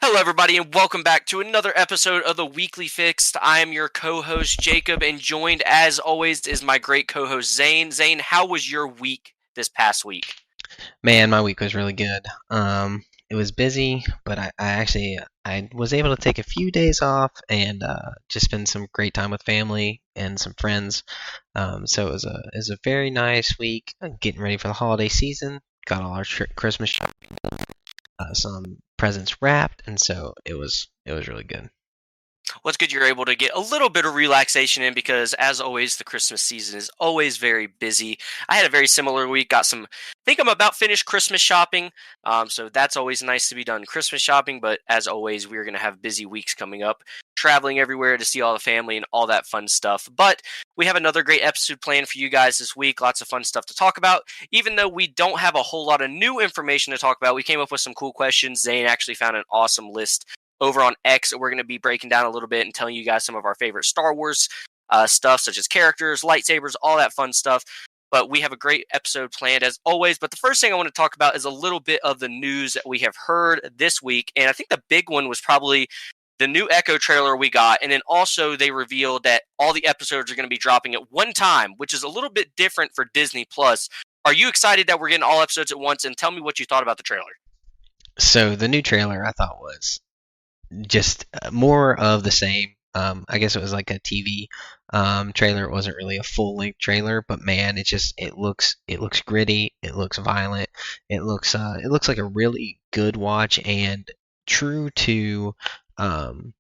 Hello, everybody, and welcome back to another episode of the Weekly Fixed. I am your co-host Jacob, and joined, as always, is my great co-host Zane. Zane, how was your week this past week? Man, my week was really good. It was busy, but I was able to take a few days off and just spend some great time with family and some friends. So it was a very nice week. Getting ready for the holiday season. Got all our Christmas some presents wrapped, and so it was really good. Well, it's good you're able to get a little bit of relaxation in because, as always, the Christmas season is always very busy. I had a very similar week. Think I'm about finished Christmas shopping. So that's always nice to be done Christmas shopping. But as always, we're going to have busy weeks coming up, traveling everywhere to see all the family and all that fun stuff. But we have another great episode planned for you guys this week. Lots of fun stuff to talk about. Even though we don't have a whole lot of new information to talk about, we came up with some cool questions. Zane actually found an awesome list over on X. We're going to be breaking down a little bit and telling you guys some of our favorite Star Wars stuff, such as characters, lightsabers, all that fun stuff. But we have a great episode planned as always. But the first thing I want to talk about is a little bit of the news that we have heard this week. And I think the big one was probably the new Echo trailer we got. And then also they revealed that all the episodes are going to be dropping at one time, which is a little bit different for Disney Plus. Are you excited that we're getting all episodes at once? And tell me what you thought about the trailer. So the new trailer I thought was just more of the same. I guess it was like a TV trailer. It wasn't really a full length trailer, but man, it looks gritty. It looks violent. It looks like a really good watch and true to um,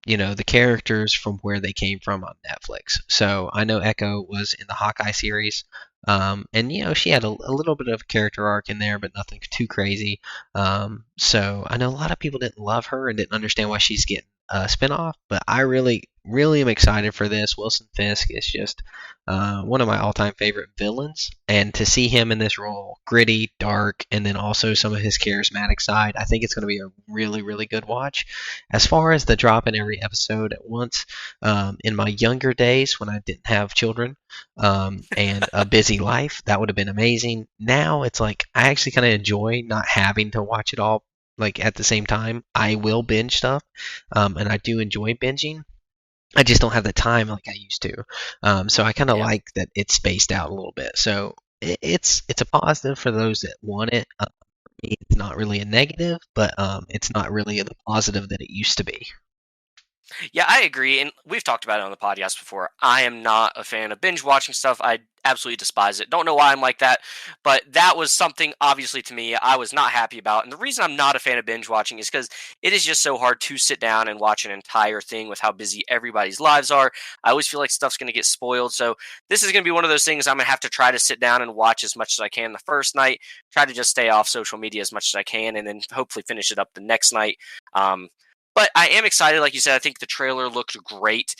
the characters from where they came from on Netflix. So I know Echo was in the Hawkeye series, and she had a little bit of a character arc in there, but nothing too crazy. So I know a lot of people didn't love her and didn't understand why she's getting a spinoff, but I really, really am excited for this. Wilson Fisk is just one of my all-time favorite villains, and to see him in this role, gritty, dark, and then also some of his charismatic side, I think it's going to be a really, really good watch. As far as the drop in every episode at once, in my younger days when I didn't have children and a busy life, that would have been amazing. Now it's like I actually kind of enjoy not having to watch it all like at the same time. I will binge stuff, and I do enjoy binging. I just don't have the time like I used to. So I kind of Yeah. like that it's spaced out a little bit. So it's a positive for those that want it. For me, it's not really a negative, but it's not really the positive that it used to be. Yeah, I agree, and we've talked about it on the podcast before. I am not a fan of binge watching stuff. I absolutely despise it. Don't know why I'm like that, but that was something obviously to me I was not happy about. And the reason I'm not a fan of binge watching is because it is just so hard to sit down and watch an entire thing with how busy everybody's lives are. I always feel like stuff's going to get spoiled. So this is going to be one of those things I'm going to have to try to sit down and watch as much as I can the first night. Try to just stay off social media as much as I can, and then hopefully finish it up the next night. Um, but I am excited. Like you said, I think the trailer looked great.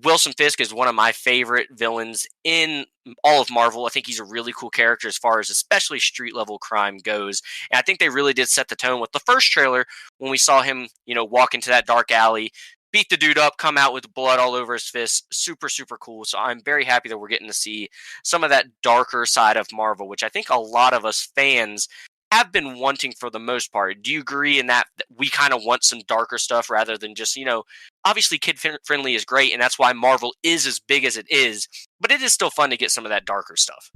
Wilson Fisk is one of my favorite villains in all of Marvel. I think he's a really cool character as far as especially street level crime goes. And I think they really did set the tone with the first trailer when we saw him, walk into that dark alley, beat the dude up, come out with blood all over his fist. Super, super cool. So I'm very happy that we're getting to see some of that darker side of Marvel, which I think a lot of us fans have been wanting for the most part. Do you agree in that we kind of want some darker stuff rather than just, obviously kid friendly is great and that's why Marvel is as big as it is, but it is still fun to get some of that darker stuff.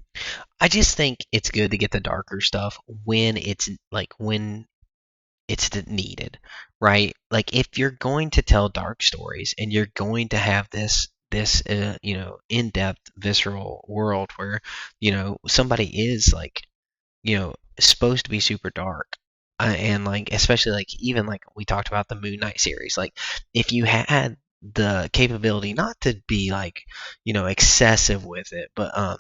I just think it's good to get the darker stuff when it's needed, right? Like if you're going to tell dark stories and you're going to have this in-depth visceral world where somebody is like supposed to be super dark. And like especially like even like we talked about the Moon Knight series, like if you had the capability not to be like excessive with it, but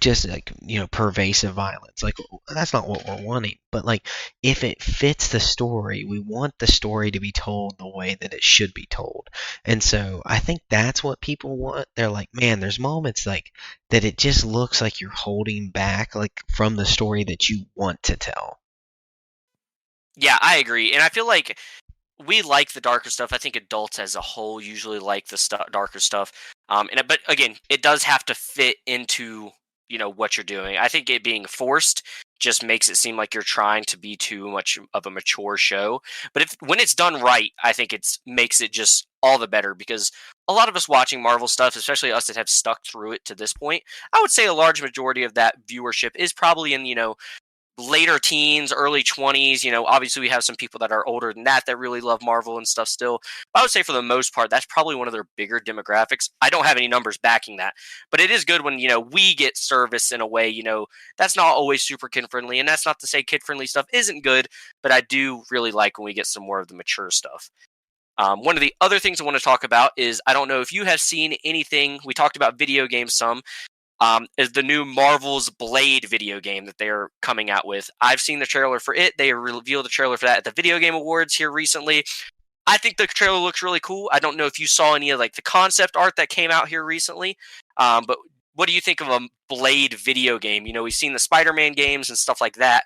just like pervasive violence, like that's not what we're wanting. But like if it fits the story, we want the story to be told the way that it should be told. And so I think that's what people want. They're like, man, there's moments like that it just looks like you're holding back like from the story that you want to tell. Yeah, I agree. And I feel like we like the darker stuff. I think adults as a whole usually like the darker stuff. But again, it does have to fit into what you're doing. I think it being forced just makes it seem like you're trying to be too much of a mature show. But when it's done right, I think it's makes it just all the better because a lot of us watching Marvel stuff, especially us that have stuck through it to this point, I would say a large majority of that viewership is probably in, later teens, early 20s. Obviously we have some people that are older than that really love Marvel and stuff still. But I would say for the most part, that's probably one of their bigger demographics. I don't have any numbers backing that, but it is good when, we get service in a way, that's not always super kid friendly. And that's not to say kid friendly stuff isn't good, but I do really like when we get some more of the mature stuff. One of the other things I want to talk about is I don't know if you have seen anything. We talked about video games some. Is the new Marvel's Blade video game that they're coming out with. I've seen the trailer for it. They revealed the trailer for that at the Video Game Awards here recently. I think the trailer looks really cool. I don't know if you saw any of the concept art that came out here recently, but what do you think of a Blade video game? We've seen the Spider-Man games and stuff like that.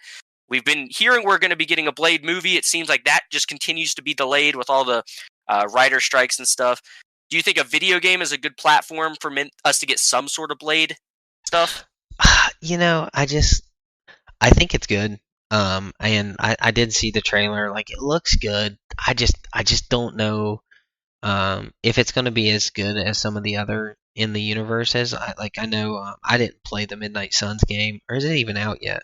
We've been hearing we're going to be getting a Blade movie. It seems like that just continues to be delayed with all the writer strikes and stuff. Do you think a video game is a good platform for us to get some sort of Blade stuff? I think it's good. And I did see the trailer. Like, it looks good. I just don't know if it's going to be as good as some of the other in the universe. As I know, I didn't play the Midnight Suns game, or is it even out yet?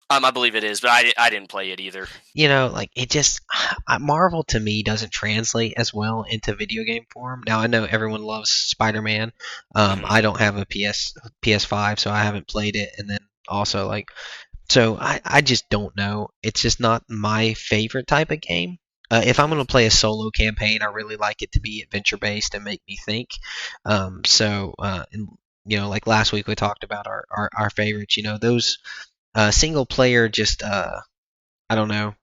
I believe it is, but I didn't play it either. It just Marvel to me doesn't translate as well into video game form. Now I know everyone loves Spider-Man. I don't have a PS5, so I haven't played it. And then also so I just don't know. It's just not my favorite type of game. If I'm going to play a solo campaign, I really like it to be adventure based and make me think. Like last week we talked about our favorites. Those single player, just I don't know,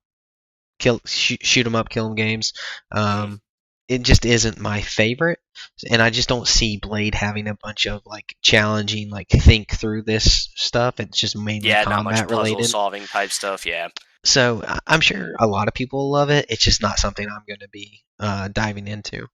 shoot 'em up, kill 'em games. It just isn't my favorite, and I just don't see Blade having a bunch of challenging, think through this stuff. It's just mainly not much combat puzzle related. solving type stuff. Yeah. So I'm sure a lot of people love it. It's just not something I'm going to be diving into.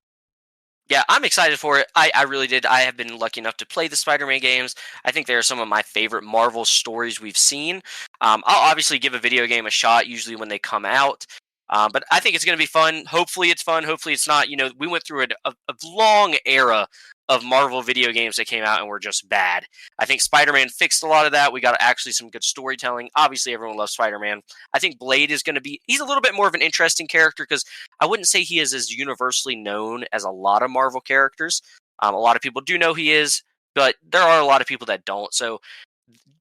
Yeah, I'm excited for it. I really did. I have been lucky enough to play the Spider-Man games. I think they are some of my favorite Marvel stories we've seen. I'll obviously give a video game a shot, usually when they come out. But I think it's going to be fun. Hopefully it's fun. Hopefully it's not. We went through a long era of Marvel video games that came out and were just bad. I think Spider-Man fixed a lot of that. We got actually some good storytelling. Obviously, everyone loves Spider-Man. I think Blade is going to be... He's a little bit more of an interesting character because I wouldn't say he is as universally known as a lot of Marvel characters. A lot of people do know he is, but there are a lot of people that don't. So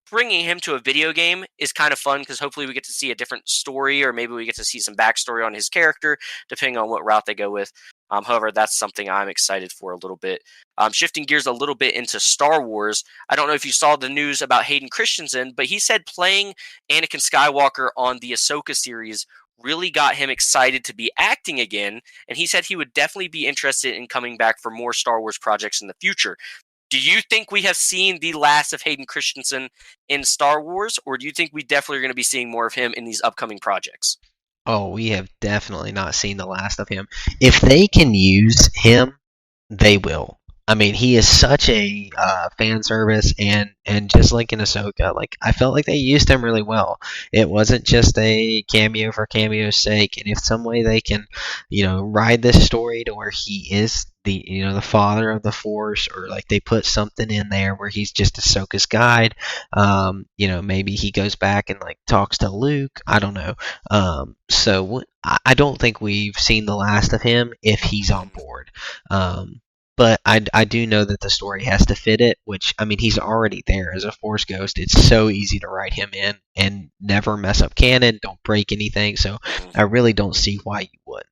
bringing him to a video game is kind of fun because hopefully we get to see a different story, or maybe we get to see some backstory on his character, depending on what route they go with. However, that's something I'm excited for a little bit. Shifting gears a little bit into Star Wars, I don't know if you saw the news about Hayden Christensen, but he said playing Anakin Skywalker on the Ahsoka series really got him excited to be acting again, and he said he would definitely be interested in coming back for more Star Wars projects in the future. Do you think we have seen the last of Hayden Christensen in Star Wars, or do you think we definitely are going to be seeing more of him in these upcoming projects? Oh, we have definitely not seen the last of him. If they can use him, they will. I mean, he is such a fan service, and just like in Ahsoka, I felt like they used him really well. It wasn't just a cameo for cameo's sake, and if some way they can, ride this story to where he is the father of the Force, or they put something in there where he's just Ahsoka's guide. Maybe he goes back and talks to Luke. I don't know. So I don't think we've seen the last of him if he's on board. But I do know that the story has to fit it, which, I mean, he's already there as a Force Ghost. It's so easy to write him in and never mess up canon, don't break anything, so I really don't see why you would.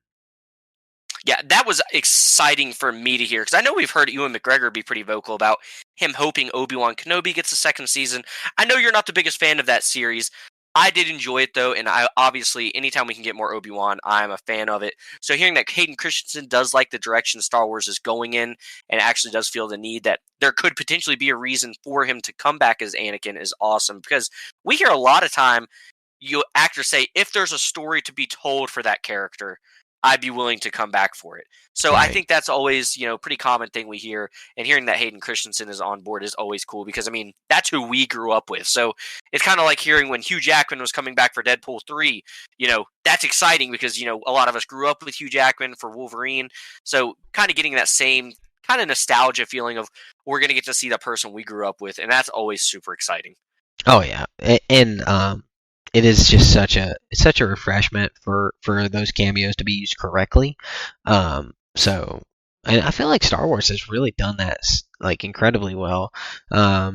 Yeah, that was exciting for me to hear, because I know we've heard Ewan McGregor be pretty vocal about him hoping Obi-Wan Kenobi gets a second season. I know you're not the biggest fan of that series. I did enjoy it, though, and I obviously, anytime we can get more Obi-Wan, I'm a fan of it. So hearing that Hayden Christensen does like the direction Star Wars is going in, and actually does feel the need that there could potentially be a reason for him to come back as Anakin is awesome, because we hear a lot of time actors say if there's a story to be told for that character, I'd be willing to come back for it. So I Right. think that's always, pretty common thing we hear. And hearing that Hayden Christensen is on board is always cool because, I mean, that's who we grew up with. So it's kind of like hearing when Hugh Jackman was coming back for Deadpool 3, that's exciting because, a lot of us grew up with Hugh Jackman for Wolverine. So kind of getting that same kind of nostalgia feeling of we're going to get to see the person we grew up with. And that's always super exciting. Oh yeah, and it is just such a refreshment for those cameos to be used correctly. So, and I feel like Star Wars has really done that like incredibly well. I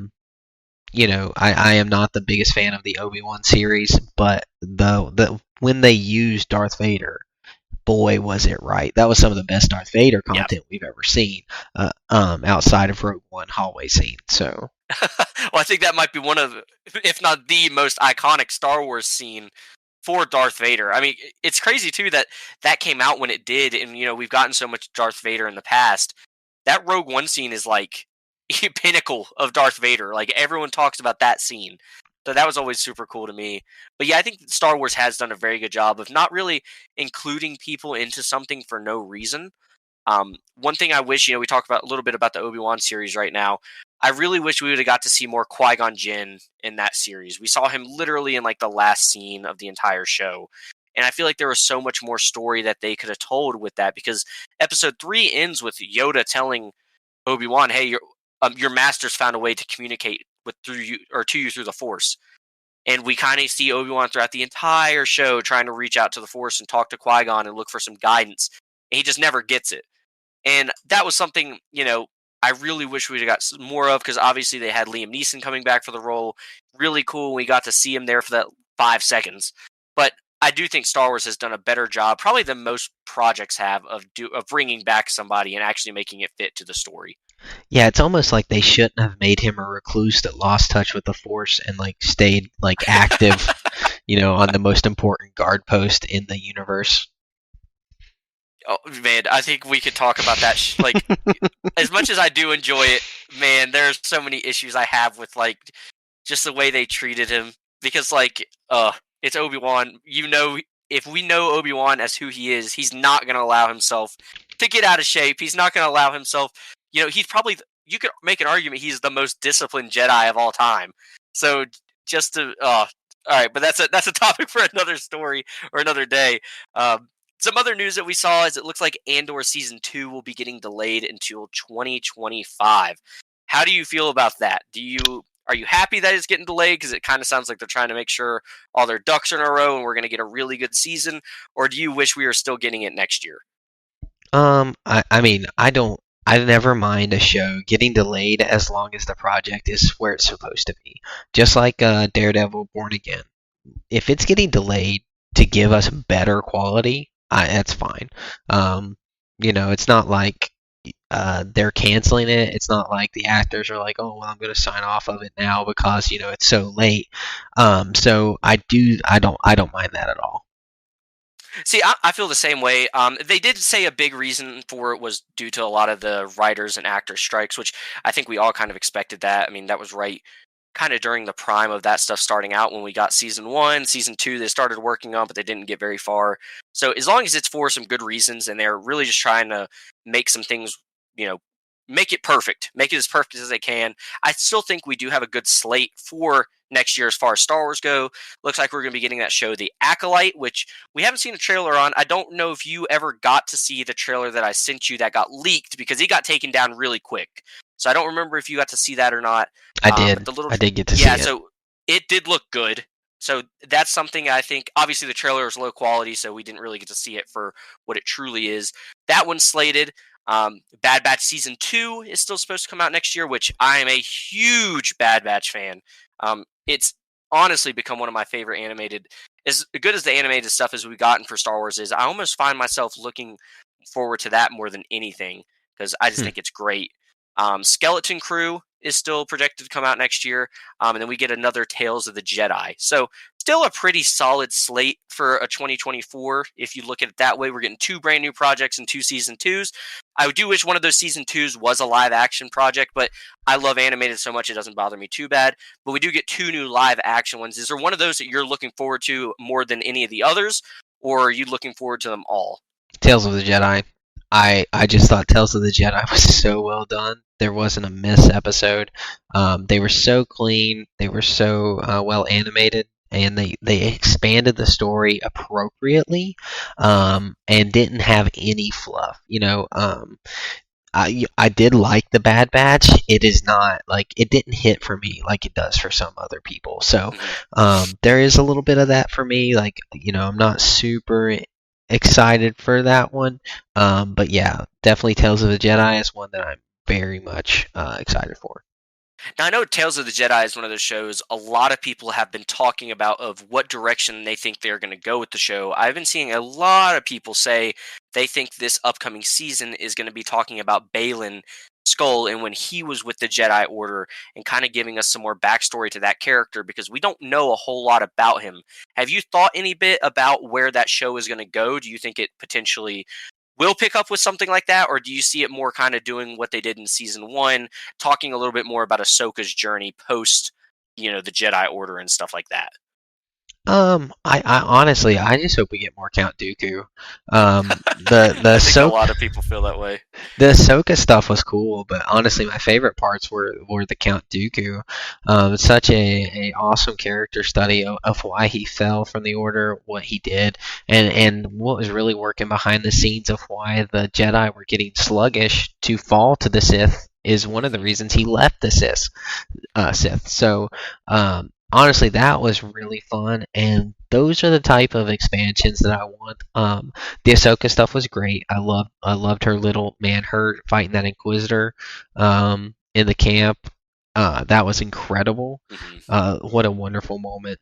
am not the biggest fan of the Obi-Wan series, but the when they used Darth Vader, boy was it right. That was some of the best Darth Vader Yeah. content we've ever seen, outside of Rogue One hallway scene. So. Well, I think that might be one of, if not the most iconic Star Wars scene for Darth Vader. I mean, it's crazy too that came out when it did, and we've gotten so much Darth Vader in the past. That Rogue One scene is like pinnacle of Darth Vader. Like everyone talks about that scene. So that was always super cool to me. But yeah, I think Star Wars has done a very good job of not really including people into something for no reason. One thing I wish, we talk about a little bit about the Obi-Wan series right now. I really wish we would have got to see more Qui-Gon Jinn in that series. We saw him literally in like the last scene of the entire show. And I feel like there was so much more story that they could have told with that because episode 3 ends with Yoda telling Obi-Wan, "Hey, your master's found a way to communicate through you or to you through the Force." And we kind of see Obi-Wan throughout the entire show trying to reach out to the Force and talk to Qui-Gon and look for some guidance. And he just never gets it. And that was something, I really wish we'd have got more of because obviously they had Liam Neeson coming back for the role. Really cool. We got to see him there for that 5 seconds. But I do think Star Wars has done a better job, probably than most projects have, of bringing back somebody and actually making it fit to the story. Yeah, it's almost like they shouldn't have made him a recluse that lost touch with the Force and like stayed like active, on the most important guard post in the universe. Oh man, I think we could talk about that. Like, as much as I do enjoy it, man, there's so many issues I have with like just the way they treated him. Because like, it's Obi-Wan. If we know Obi-Wan as who he is, he's not going to allow himself to get out of shape. He's not going to allow himself. He's probably. You could make an argument he's the most disciplined Jedi of all time. So just to, all right, but that's a topic for another story or another day. Some other news that we saw is it looks like Andor Season 2 will be getting delayed until 2025. How do you feel about that? Are you happy that it's getting delayed because it kind of sounds like they're trying to make sure all their ducks are in a row and we're going to get a really good season? Or do you wish we were still getting it next year? I mean, I never mind a show getting delayed as long as the project is where it's supposed to be. Just like Daredevil Born Again. If it's getting delayed to give us better quality, that's fine. It's not like they're canceling it. It's not like the actors are like, "Oh, well, I'm going to sign off of it now because it's so late." So I don't mind that at all. See, I feel the same way. They did say a big reason for it was due to a lot of the writers and actors strikes, which I think we all kind of expected that. I mean, that was right kind of during the prime of that stuff starting out when we got season 1, season 2, they started working on, but they didn't get very far. So as long as it's for some good reasons and they're really just trying to make some things, make it perfect, make it as perfect as they can. I still think we do have a good slate for next year as far as Star Wars go. Looks like we're going to be getting that show, The Acolyte, which we haven't seen a trailer on. I don't know if you ever got to see the trailer that I sent you that got leaked because it got taken down really quick. So I don't remember if you got to see that or not. I did. I did get to see it. Yeah, so it did look good. So that's something I think, obviously the trailer is low quality, so we didn't really get to see it for what it truly is. That one's slated. Bad Batch Season 2 is still supposed to come out next year, which I am a huge Bad Batch fan. It's honestly become one of my favorite animated, as good as the animated stuff as we've gotten for Star Wars is, I almost find myself looking forward to that more than anything, because I just think it's great. Skeleton Crew is still projected to come out next year, and then we get another Tales of the Jedi. So still a pretty solid slate for a 2024. If you look at it that way, we're getting 2 brand new projects and 2 season 2s. I do wish one of those season 2s was a live action project, but I love animated so much it doesn't bother me too bad. But we do get 2 new live action ones. Is there one of those that you're looking forward to more than any of the others, or are you looking forward to them all? Tales of the Jedi. I just thought Tales of the Jedi was so well done. There wasn't a miss episode. They were so clean. They were so well animated, and they expanded the story appropriately, and didn't have any fluff. I did like the Bad Batch. It is not like it didn't hit for me like it does for some other people. So Mhm. there is a little bit of that for me. Like I'm not super excited for that one. But yeah, definitely Tales of the Jedi is one that I'm very much excited for. Now I know Tales of the Jedi is one of those shows a lot of people have been talking about of what direction they think they're going to go with the show. I've been seeing a lot of people say they think this upcoming season is going to be talking about Balin Skull and when he was with the Jedi Order and kind of giving us some more backstory to that character because we don't know a whole lot about him. Have you thought any bit about where that show is going to go? Do you think it potentially will pick up with something like that, or do you see it more kind of doing what they did in season one, talking a little bit more about Ahsoka's journey post, the Jedi Order and stuff like that? I honestly, I just hope we get more Count Dooku. The I think a Ahsoka, lot of people feel that way. the Ahsoka stuff was cool, but honestly, my favorite parts were the Count Dooku. Such a awesome character study of why he fell from the Order, what he did, and what was really working behind the scenes of why the Jedi were getting sluggish to fall to the Sith is one of the reasons he left the Sith. So, honestly, that was really fun, and those are the type of expansions that I want. The Ahsoka stuff was great. I loved her little man, her fighting that Inquisitor, in the camp. That was incredible. Hmm. What a wonderful moment.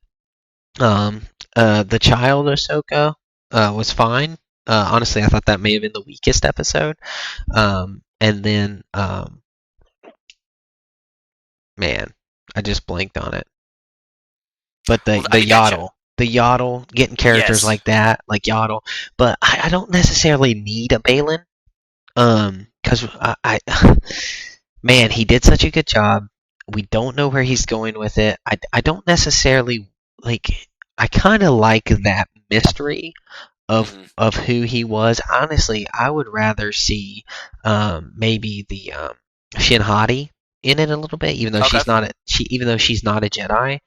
Um, the child Ahsoka was fine. Honestly, I thought that may have been the weakest episode. And then, man, I just blanked on it. But Well, the I got you. Yaddle, getting characters Yes. like that, like Yaddle. But I don't necessarily need a Balin. Because man, he did such a good job. We don't know where he's going with it. I don't necessarily like. I kind of like that mystery Hmm. of who he was. Honestly, I would rather see maybe the Shin Hati in it a little bit, even though Okay. even though she's not a Jedi.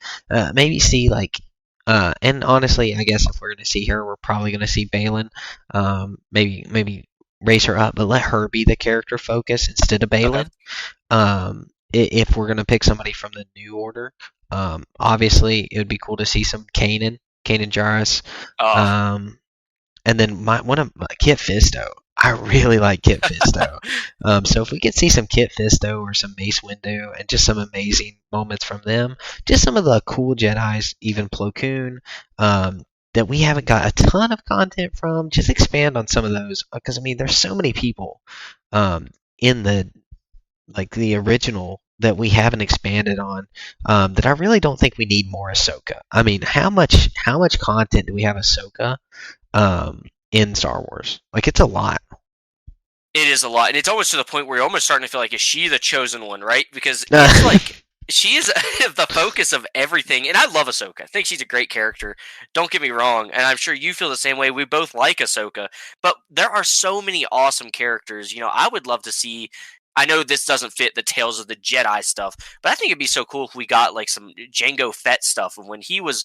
Maybe see like and honestly, I guess if we're gonna see her, we're probably gonna see Balin. Maybe raise her up, but let her be the character focus instead of Okay. Balin. If we're gonna pick somebody from the New Order, obviously it would be cool to see some Kanan Jarrus. Oh. Um, and then one of Kit Fisto. I really like Kit Fisto. So if we could see some Kit Fisto or some Mace Windu and just some amazing moments from them, just some of the cool Jedi's, even Plo Koon, that we haven't got a ton of content from, just expand on some of those because I mean there's so many people in the original that we haven't expanded on that I really don't think we need more Ahsoka. I mean, how much content do we have Ahsoka? In Star Wars. Like it's a lot. It is a lot, and it's almost to the point where you're almost starting to feel like, is she the chosen one, right? Because it's like she is the focus of everything, and I love Ahsoka. I think she's a great character. Don't get me wrong, and I'm sure you feel the same way. We both like Ahsoka, but there are so many awesome characters. I would love to see. I know this doesn't fit the Tales of the Jedi stuff, but I think it'd be so cool if we got like some Jango Fett stuff of when he was,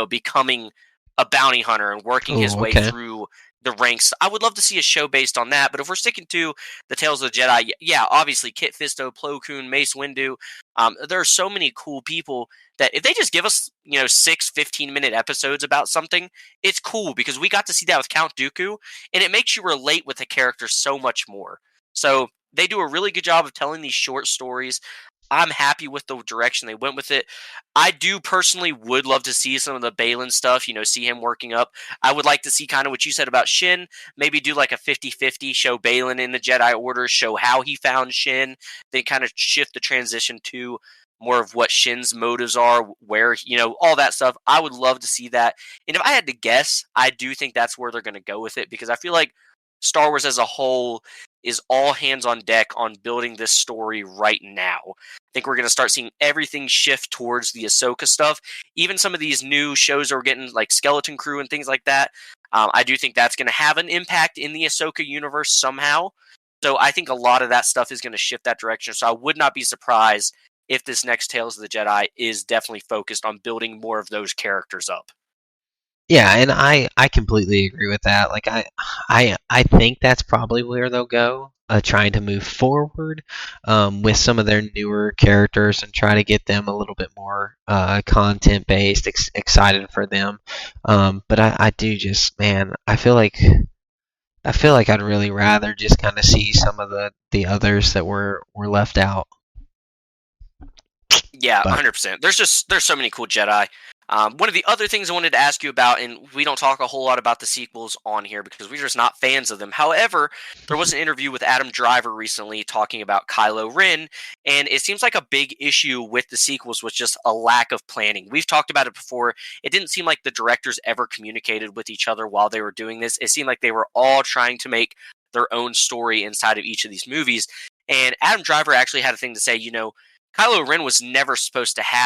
becoming a bounty hunter and working his Oh, way okay. through the ranks. I would love to see a show based on that. But if we're sticking to the Tales of the Jedi, yeah, obviously Kit Fisto, Plo Koon, Mace Windu. There are so many cool people that if they just give us, 6 15-minute episodes about something, it's cool because we got to see that with Count Dooku, and it makes you relate with the character so much more. So they do a really good job of telling these short stories. I'm happy with the direction they went with it. I do personally would love to see some of the Balin stuff, see him working up. I would like to see kind of what you said about Shin, maybe do like a 50-50, show Balin in the Jedi Order, show how he found Shin, then kind of shift the transition to more of what Shin's motives are, where, all that stuff. I would love to see that. And if I had to guess, I do think that's where they're going to go with it because I feel like Star Wars as a whole is all hands on deck on building this story right now. I think we're going to start seeing everything shift towards the Ahsoka stuff. Even some of these new shows that we're getting, like Skeleton Crew and things like that, I do think that's going to have an impact in the Ahsoka universe somehow. So I think a lot of that stuff is going to shift that direction. So I would not be surprised if this next Tales of the Jedi is definitely focused on building more of those characters up. Yeah, and I completely agree with that. Like I think that's probably where they'll go, trying to move forward with some of their newer characters and try to get them a little bit more content based, excited for them. But I do just, man, I feel like I'd really rather just kind of see some of the others that were left out. Yeah, But 100%. There's so many cool Jedi. One of the other things I wanted to ask you about, and we don't talk a whole lot about the sequels on here because we're just not fans of them. However, there was an interview with Adam Driver recently talking about Kylo Ren, and it seems like a big issue with the sequels was just a lack of planning. We've talked about it before. It didn't seem like the directors ever communicated with each other while they were doing this. It seemed like they were all trying to make their own story inside of each of these movies. And Adam Driver actually had a thing to say, Kylo Ren was never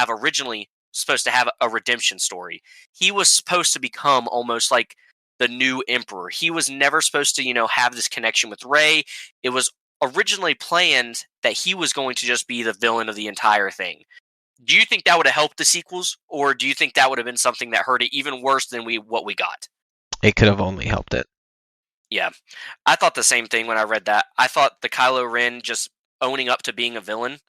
originally supposed to have a redemption story. He was supposed to become almost like the new emperor. He was never supposed to, have this connection with Rey. It was originally planned that he was going to just be the villain of the entire thing. Do you think that would have helped the sequels, or do you think that would have been something that hurt it even worse than what we got? it could have only helped it. Yeah. I thought the same thing when I read that. I thought the Kylo Ren just owning up to being a villain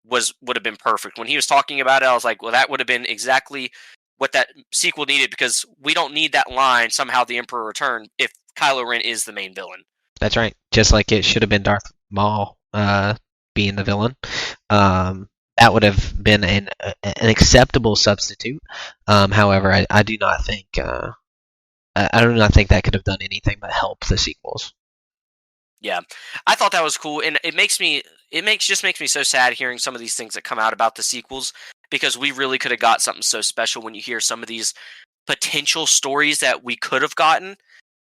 would have been perfect. When he was talking about it, I was like, well, that would have been exactly what that sequel needed, because we don't need that line, somehow the Emperor returned, if Kylo Ren is the main villain. That's right. Just like it should have been Darth Maul being the villain. That would have been an acceptable substitute. However, I do not think I do not think that could have done anything but help the sequels. Yeah, I thought that was cool, and just makes me so sad hearing some of these things that come out about the sequels, because we really could have got something so special when you hear some of these potential stories that we could have gotten,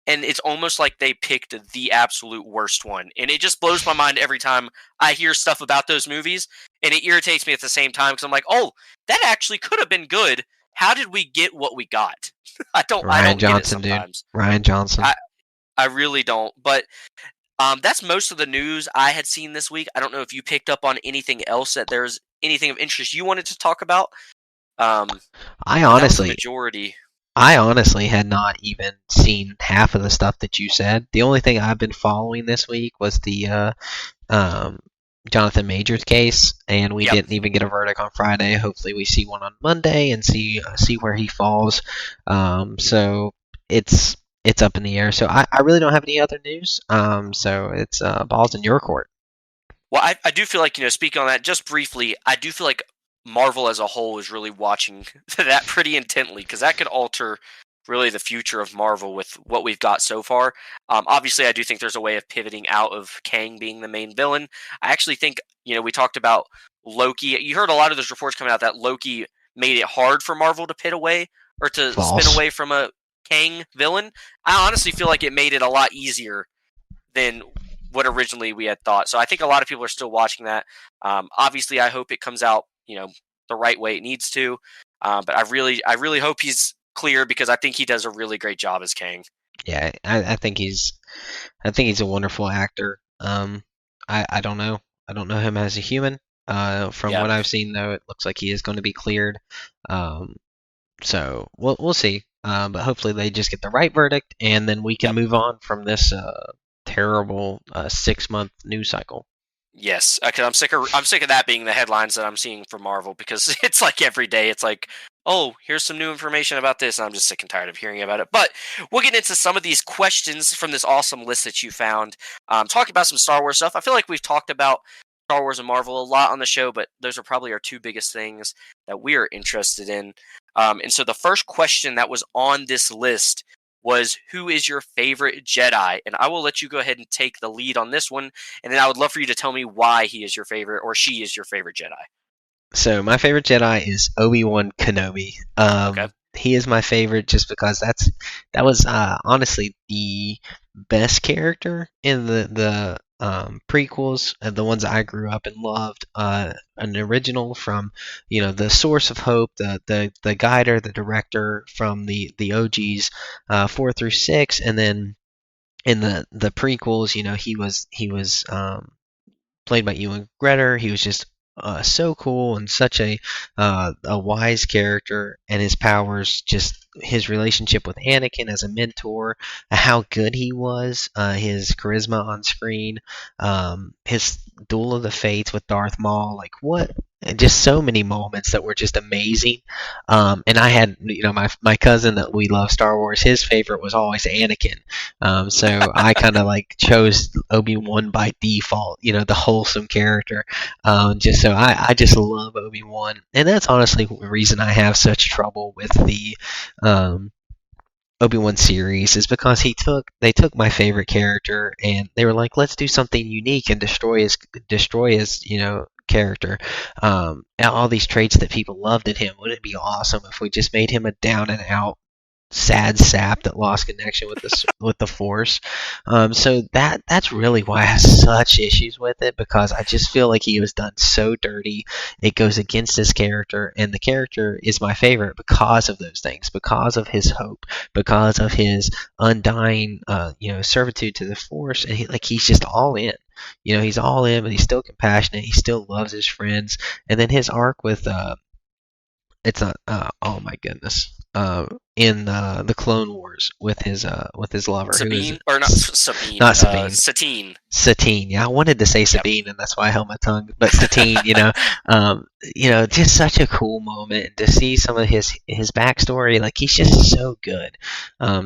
and it's almost like they picked the absolute worst one, and it just blows my mind every time I hear stuff about those movies, and it irritates me at the same time because I'm like, oh, that actually could have been good. How did we get what we got? I Ryan don't get it Johnson, dude. sometimes. Ryan Johnson. I really don't, but. That's most of the news I had seen this week. I don't know if you picked up on anything else, that there's anything of interest you wanted to talk about. I That was the honestly, majority. I honestly had not even seen half of the stuff that you said. The only thing I've been following this week was the Jonathan Majors case, and we Yep. didn't even get a verdict on Friday. Hopefully, we see one on Monday and see where he falls. So it's up in the air. So I really don't have any other news. So it's balls in your court. Well, I do feel like, speaking on that just briefly, I do feel like Marvel as a whole is really watching that pretty intently, because that could alter really the future of Marvel with what we've got so far. Obviously, I do think there's a way of pivoting out of Kang being the main villain. I actually think, we talked about Loki. You heard a lot of those reports coming out that Loki made it hard for Marvel to pit away or to False. spin away from a Kang villain. I honestly feel like it made it a lot easier than what originally we had thought. So I think a lot of people are still watching that. Obviously, I hope it comes out, the right way it needs to. But I really hope he's clear, because I think he does a really great job as Kang. Yeah, I think he's a wonderful actor. I don't know. I don't know him as a human. From Yeah. what I've seen, though, it looks like he is going to be cleared. So we'll see. But hopefully they just get the right verdict, and then we can Yep. move on from this terrible 6-month news cycle. Yes, because I'm sick of that being the headlines that I'm seeing for Marvel, because it's like every day it's like, oh, here's some new information about this, and I'm just sick and tired of hearing about it. But we'll get into some of these questions from this awesome list that you found. Talking about some Star Wars stuff. I feel like we've talked about Star Wars and Marvel a lot on the show, but those are probably our two biggest things that we are interested in. And so the first question that was on this list was, who is your favorite Jedi? And I will let you go ahead and take the lead on this one, and then I would love for you to tell me why he is your favorite, or she is your favorite Jedi. So my favorite Jedi is Obi-Wan Kenobi. Okay. he is my favorite just because that was honestly the best character in the prequels, the ones I grew up and loved. An original from the source of hope, the guider, the director from the OGs 4 through 6, and then in the prequels, he was played by Ewan Gregor. He was just so cool and such a wise character, and his powers, just his relationship with Anakin as a mentor, how good he was, his charisma on screen, his Duel of the Fates with Darth Maul, like what. And just so many moments that were just amazing. And I had, my cousin that we love Star Wars. His favorite was always Anakin. So I kind of like chose Obi-Wan by default, the wholesome character. Just so I just love Obi-Wan, and that's honestly the reason I have such trouble with the um, Obi-Wan series is because they took my favorite character and they were like, let's do something unique and destroy his character. And all these traits that people loved in him. Wouldn't it be awesome if we just made him a down and out sad sap that lost connection with the Force. So that's really why I have such issues with it, because I just feel like he was done so dirty. It goes against his character, and the character is my favorite because of those things, because of his hope, because of his undying servitude to the Force, and he's just all in. He's all in, but he's still compassionate. He still loves his friends, and then his arc with it's not. Oh my goodness. In the Clone Wars with his lover, Sabine, or not Sabine, not Sabine, Satine. Satine. Yeah, I wanted to say Sabine, and that's why I held my tongue. But Satine, just such a cool moment to see some of his backstory. Like he's just so good,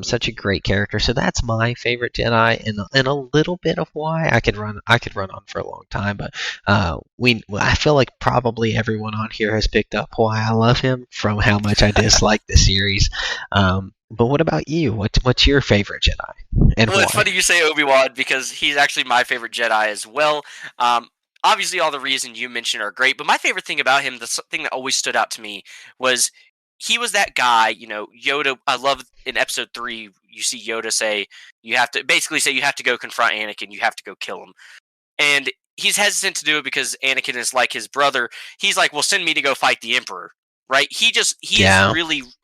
such a great character. So that's my favorite Jedi, and a little bit of why I could run on for a long time. But I feel like probably everyone on here has picked up why I love him from how much I dislike the series. But what about you? What's your favorite Jedi, and Well, why? it's funny you say Obi-Wan because he's actually my favorite Jedi as well. Obviously, all the reasons you mentioned are great, but my favorite thing about him, thing that always stood out to me, was he was that guy. Yoda. I love in Episode 3. You see Yoda say you have to go confront Anakin. You have to go kill him, and he's hesitant to do it because Anakin is like his brother. He's like, well, send me to go fight the Emperor. Right? Yeah.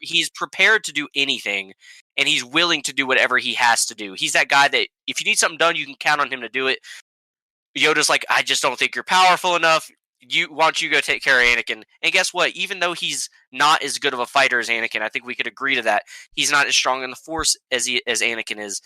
He's prepared to do anything, and he's willing to do whatever he has to do. He's that guy that if you need something done, you can count on him to do it. Yoda's like, I just don't think you're powerful enough. Why don't you go take care of Anakin? And guess what? Even though he's not as good of a fighter as Anakin, I think we could agree to that. He's not as strong in the Force as Anakin is.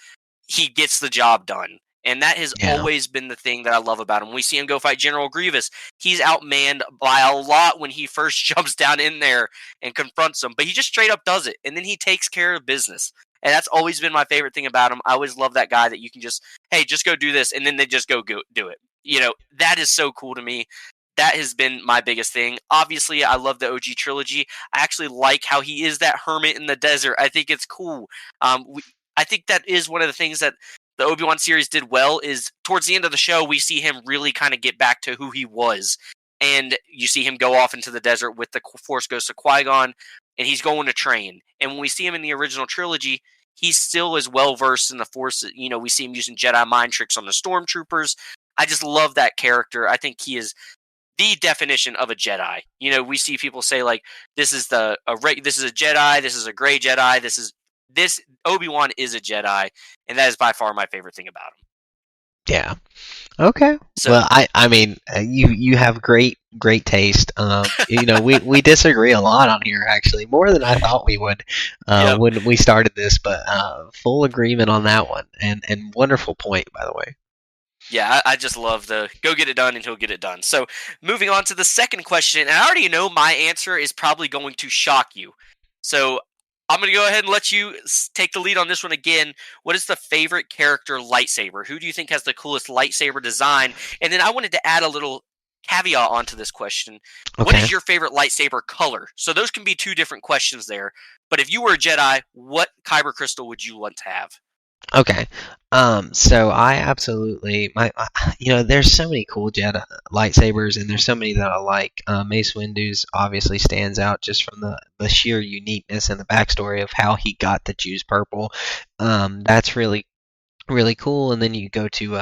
He gets the job done. And that has Yeah. always been the thing that I love about him. We see him go fight General Grievous. He's outmanned by a lot when he first jumps down in there and confronts him. But he just straight up does it. And then he takes care of business. And that's always been my favorite thing about him. I always love that guy that you can just, hey, just go do this. And then they just go do it. That is so cool to me. That has been my biggest thing. Obviously, I love the OG trilogy. I actually like how he is that hermit in the desert. I think it's cool. I think that is one of the things that the Obi-Wan series did well is towards the end of the show, we see him really kind of get back to who he was. And you see him go off into the desert with the Force Ghost of Qui-Gon, and he's going to train. And when we see him in the original trilogy, he's still as well-versed in the Force. We see him using Jedi mind tricks on the Stormtroopers. I just love that character. I think he is the definition of a Jedi. We see people say, like, this is a Jedi, this is a gray Jedi, this Obi-Wan is a Jedi, and that is by far my favorite thing about him. Yeah. Okay. So, well, I mean, you have great taste. We disagree a lot on here, actually, more than I thought we would when we started this, but full agreement on that one, and wonderful point, by the way. Yeah, I just love the go get it done and he'll get it done. So, moving on to the second question, and I already know my answer is probably going to shock you. So, I'm going to go ahead and let you take the lead on this one again. What is the favorite character lightsaber? Who do you think has the coolest lightsaber design? And then I wanted to add a little caveat onto this question. Okay. What is your favorite lightsaber color? So those can be two different questions there. But if you were a Jedi, what kyber crystal would you want to have? Okay. So I absolutely there's so many cool Jedi lightsabers, and there's so many that I like. Mace Windu's obviously stands out just from the sheer uniqueness and the backstory of how he got to choose purple. That's really cool. And then you go to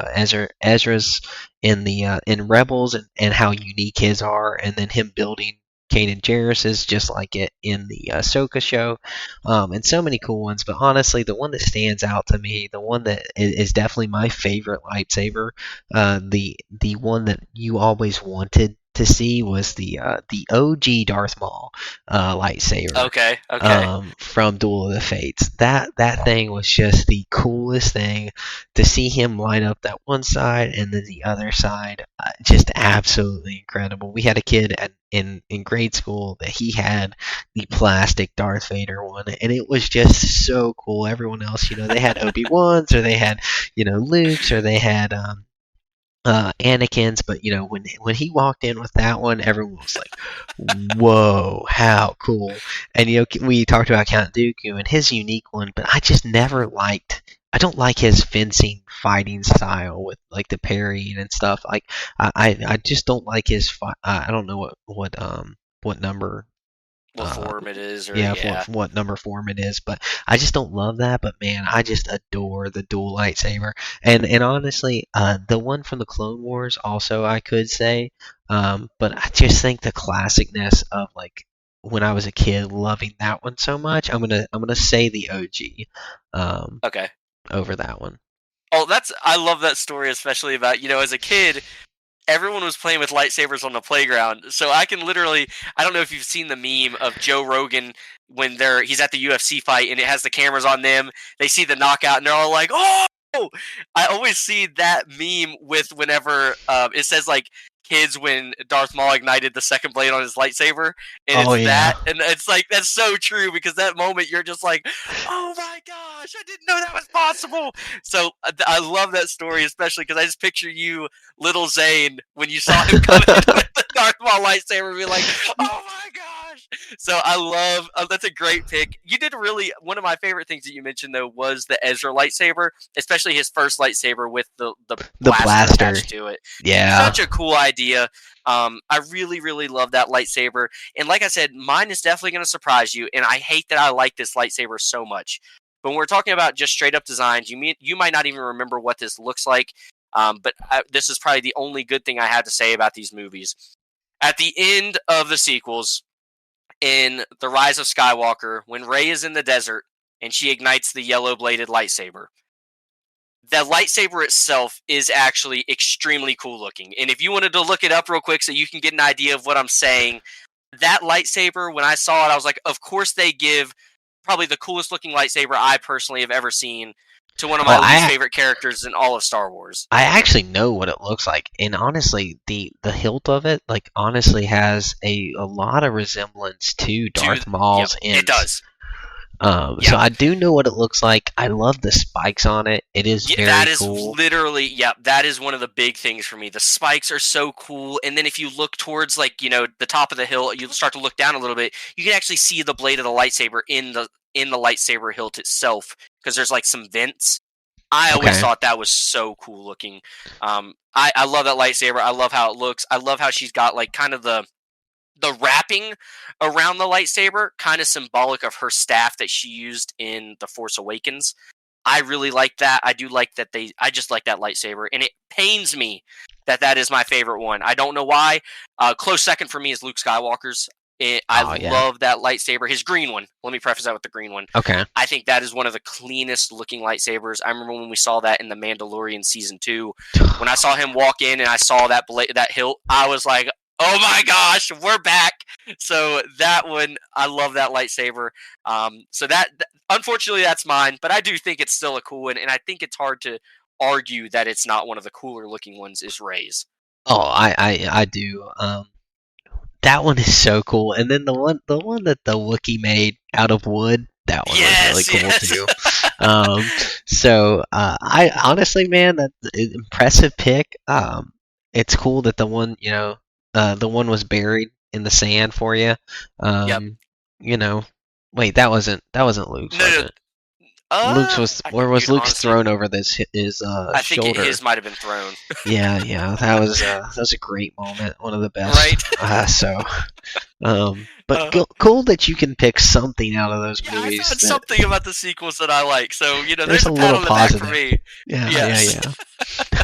Ezra's in Rebels, and how unique his are, and then him building Kanan Jarrus is just like it in the Ahsoka show, and so many cool ones. But honestly, the one that stands out to me, the one that is definitely my favorite lightsaber, the one that you always wanted to see was the OG Darth Maul lightsaber Okay, okay. from Duel of the Fates. That thing was just the coolest thing to see him line up that one side and then the other side. Just absolutely incredible. We had a kid in grade school that he had the plastic Darth Vader one, and it was just so cool. Everyone else, they had Obi-Wans, or they had, Luke's, or they had Anakin's, but when he walked in with that one, everyone was like, "Whoa, how cool!" And we talked about Count Dooku and his unique one, but I just never liked. I don't like his fencing fighting style with like the parrying and stuff. Like I just don't like his. I don't know what number What form it is, or yeah, yeah. what number form it is, but I just don't love that. But man, I just adore the dual lightsaber, and honestly, the one from the Clone Wars also I could say, but I just think the classicness of like when I was a kid loving that one so much, I'm gonna say the OG, Okay. over that one. Oh, I love that story, especially about, as a kid, everyone was playing with lightsabers on the playground. So I can literally, I don't know if you've seen the meme of Joe Rogan when he's at the UFC fight and it has the cameras on them. They see the knockout and they're all like, "Oh!" I always see that meme with whenever it says like kids when Darth Maul ignited the second blade on his lightsaber, and Oh it's yeah. that, and it's like that's so true because that moment you're just like, "Oh my gosh, I didn't know that was possible." So I love that story, especially because I just picture you, little Zane, when you saw him come in with the Darth Maul lightsaber, be like, "Oh my gosh!" So I love that's a great pick. You did really one of my favorite things that you mentioned though was the Ezra lightsaber, especially his first lightsaber with the The blaster blaster. attached to it. Yeah. Such a cool idea. I really, really love that lightsaber. And like I said, mine is definitely going to surprise you. And I hate that I like this lightsaber so much. But when we're talking about just straight up designs, you might not even remember what this looks like. This is probably the only good thing I had to say about these movies. At the end of the sequels, in The Rise of Skywalker, when Rey is in the desert and she ignites the yellow bladed lightsaber, the lightsaber itself is actually extremely cool looking. And if you wanted to look it up real quick so you can get an idea of what I'm saying, that lightsaber, when I saw it, I was like, of course they give probably the coolest looking lightsaber I personally have ever seen to one of my Oh, least favorite characters in all of Star Wars. I actually know what it looks like, and honestly, the hilt of it, like, honestly has a lot of resemblance to To Darth Yep, Maul's it ends. does. So Yep. I do know what it looks like. I love the spikes on it. It is Yeah, very that is cool. literally, yeah, that is one of the big things for me. The spikes are so cool. And then if you look towards like, the top of the hill, you start to look down a little bit, you can actually see the blade of the lightsaber in the lightsaber hilt itself because there's like some vents. I always Okay. thought that was so cool looking. I love that lightsaber. I love how it looks. I love how she's got like kind of the wrapping around the lightsaber, kind of symbolic of her staff that she used in The Force Awakens. I really like that. I do like that I just like that lightsaber, and it pains me that that is my favorite one. I don't know why. Close second for me is Luke Skywalker's. I Oh yeah. love that lightsaber. His green one. Let me preface that with the green one. Okay. I think that is one of the cleanest looking lightsabers. I remember when we saw that in The Mandalorian season 2. When I saw him walk in and I saw that hilt, I was like, "Oh my gosh, we're back!" So that one, I love that lightsaber. So unfortunately, that's mine, but I do think it's still a cool one, and I think it's hard to argue that it's not one of the cooler looking ones. Is Ray's. Oh, I do. That one is so cool. And then the one that the Wookiee made out of wood, that one was really Yes, cool yes. too. Um, so I honestly, man, that's an impressive pick. It's cool that the one was buried in the sand for you. Yep. Um, you know, wait, that wasn't Luke's, No, was no, it? Luke's was, I, or was dude, Luke's honestly, thrown over his I think shoulder? his might have been thrown. Yeah, that was a great moment, one of the best. Right? But Uh, cool that you can pick something out of those yeah, I movies found that something about the sequels that I like. So, there's there's a a pat little on the back for positive. me. Yes. Yeah.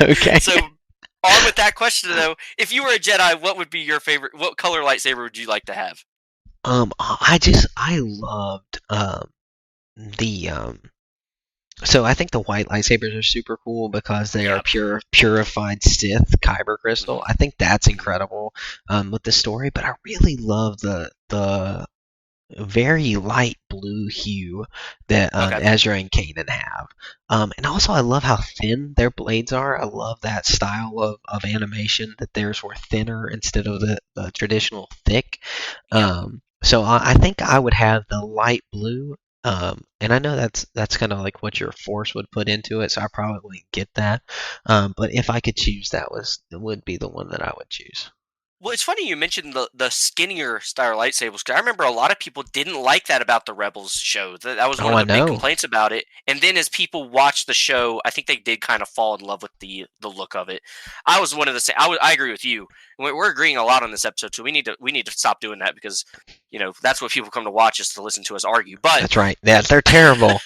Okay. So, on with that question though, if you were a Jedi, what would be your favorite? What color lightsaber would you like to have? I loved the so I think the white lightsabers are super cool because they are Yep. purified Sith kyber crystal. Hmm. I think that's incredible with the story, but I really love the very light blue hue that Okay. Ezra and Kanan have. And also, I love how thin their blades are. I love that style of animation that theirs were thinner instead of the traditional thick. Yep. So I think I would have the light blue. And I know that's kind of like what your force would put into it, so I probably wouldn't get that. But if I could choose, would be the one that I would choose. Well, it's funny you mentioned the skinnier style lightsabers because I remember a lot of people didn't like that about the Rebels show. That was one Oh, of I the big know. complaints about it. And then as people watched the show, I think they did kind of fall in love with the look of it. I was one of the same. I agree with you. We're agreeing a lot on this episode, so we need to stop doing that because that's what people come to watch is to listen to us argue. But That's right. Yeah, they're terrible.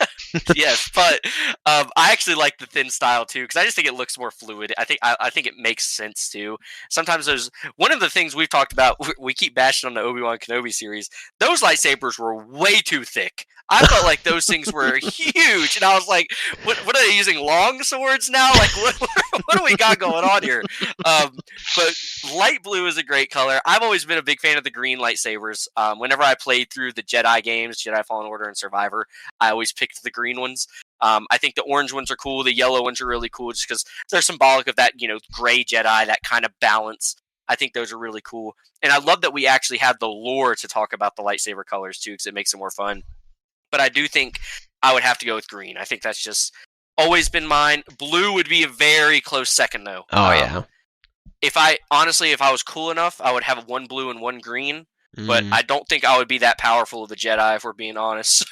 yes, but I actually like the thin style too because I just think it looks more fluid. I think it makes sense too. Sometimes there's one of the things we've talked about. We keep bashing on the Obi-Wan Kenobi series. Those lightsabers were way too thick. I felt like those things were huge, and I was like, "What are they using? Long swords now? Like, what do we got going on here?" But light blue is a great color. I've always been a big fan of the green lightsabers. Whenever I played through the Jedi games, Jedi Fallen Order and Survivor, I always picked the green ones. I think the orange ones are cool. The yellow ones are really cool just because they're symbolic of that, gray Jedi, that kind of balance. I think those are really cool. And I love that we actually have the lore to talk about the lightsaber colors too because it makes it more fun. But I do think I would have to go with green. I think that's just always been mine. Blue would be a very close second though. Oh yeah. If I was cool enough, I would have one blue and one green. But Mm, I don't think I would be that powerful of a Jedi if we're being honest.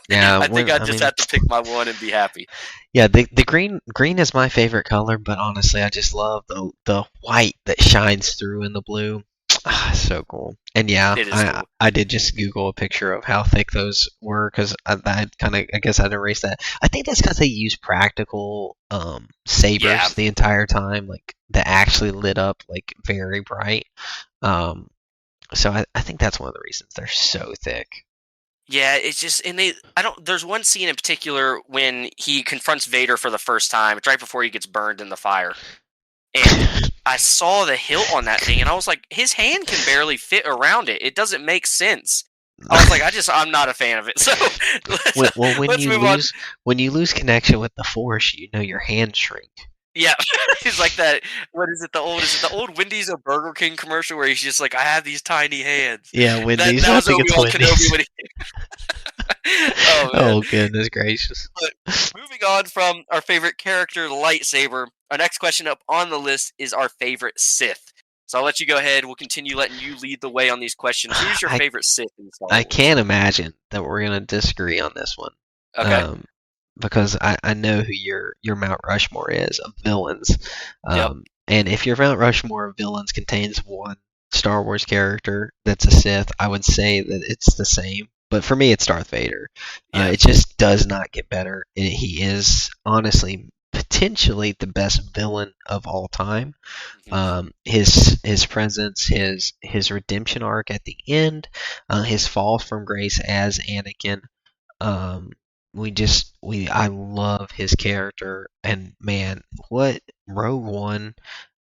yeah. I think I'd I just mean, have to pick my one and be happy. yeah. The green is my favorite color, but honestly, I just love the white that shines through in the blue. Ah, Mhm. so cool. And yeah, It is I cool. I did just Google a picture of how thick those were because I kind of I guess I'd erase that. I think that's because they use practical Yeah. sabers the entire time, like that actually lit up like very bright. Um, so I think that's one of the reasons they're so thick. Yeah, it's just I don't there's one scene in particular when he confronts Vader for the first time. It's right before he gets burned in the fire. And I saw the hilt on that thing and I was like, his hand can barely fit around it. It doesn't make sense. I was like, I'm not a fan of it. So Well, let's move on. when you lose connection with the Force, your hands shrink. Yeah, he's like that. What is it? The old Wendy's or Burger King commercial where he's just like, I have these tiny hands. Yeah, Wendy's. That I was think it's Obi-Wan Kenobi Wendy's. when he. Oh man. Oh goodness gracious! But moving on from our favorite character, the lightsaber, our next question up on the list is our favorite Sith. So I'll let you go ahead. We'll continue letting you lead the way on these questions. Who's your I favorite Sith in Star I Wars? can't imagine that we're gonna disagree on this one. Okay. Um, because I know who your Mount Rushmore is of villains. Yep. And if your Mount Rushmore of villains contains one Star Wars character that's a Sith, I would say that it's the same. But for me, it's Darth Vader. Yeah. It just does not get better. He is honestly potentially the best villain of all time. Mhm. His presence, his redemption arc at the end, his fall from grace as Anakin. Um, I love his character, and man, what Rogue One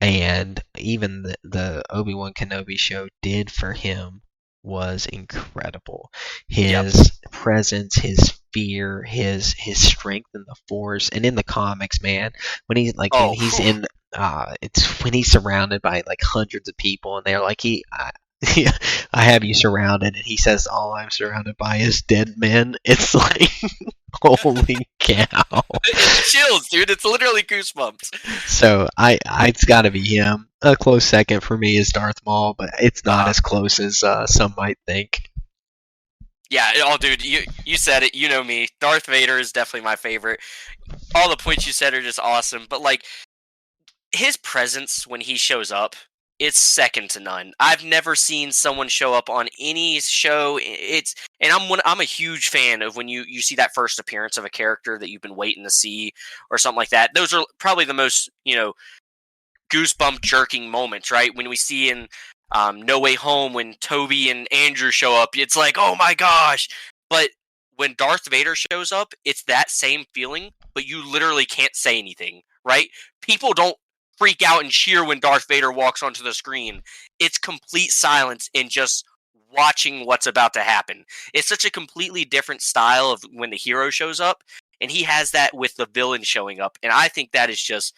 and even the Obi-Wan Kenobi show did for him was incredible. Yep. His presence, his fear, his strength in the Force, and in the comics, man, when Oh, he's whew. in, it's when he's surrounded by like hundreds of people, and they're like I have you surrounded, and he says, "All I'm surrounded by is dead men." It's like, holy cow! It's chills, dude. It's literally goosebumps. So it's got to be him. A close second for me is Darth Maul, but it's not Uh-huh. as close as some might think. Yeah, oh, dude, you said it. You know me. Darth Vader is definitely my favorite. All the points you said are just awesome. But like his presence when he shows up, it's second to none. I've never seen someone show up on any show. And I'm a huge fan of when you see that first appearance of a character that you've been waiting to see or something like that. Those are probably the most goosebump jerking moments, right? When we see in No Way Home when Toby and Andrew show up, it's like, oh my gosh. But when Darth Vader shows up, it's that same feeling, but you literally can't say anything, right? People don't freak out and cheer when Darth Vader walks onto the screen. It's complete silence and just watching what's about to happen. It's such a completely different style of when the hero shows up, and he has that with the villain showing up. And I think that is just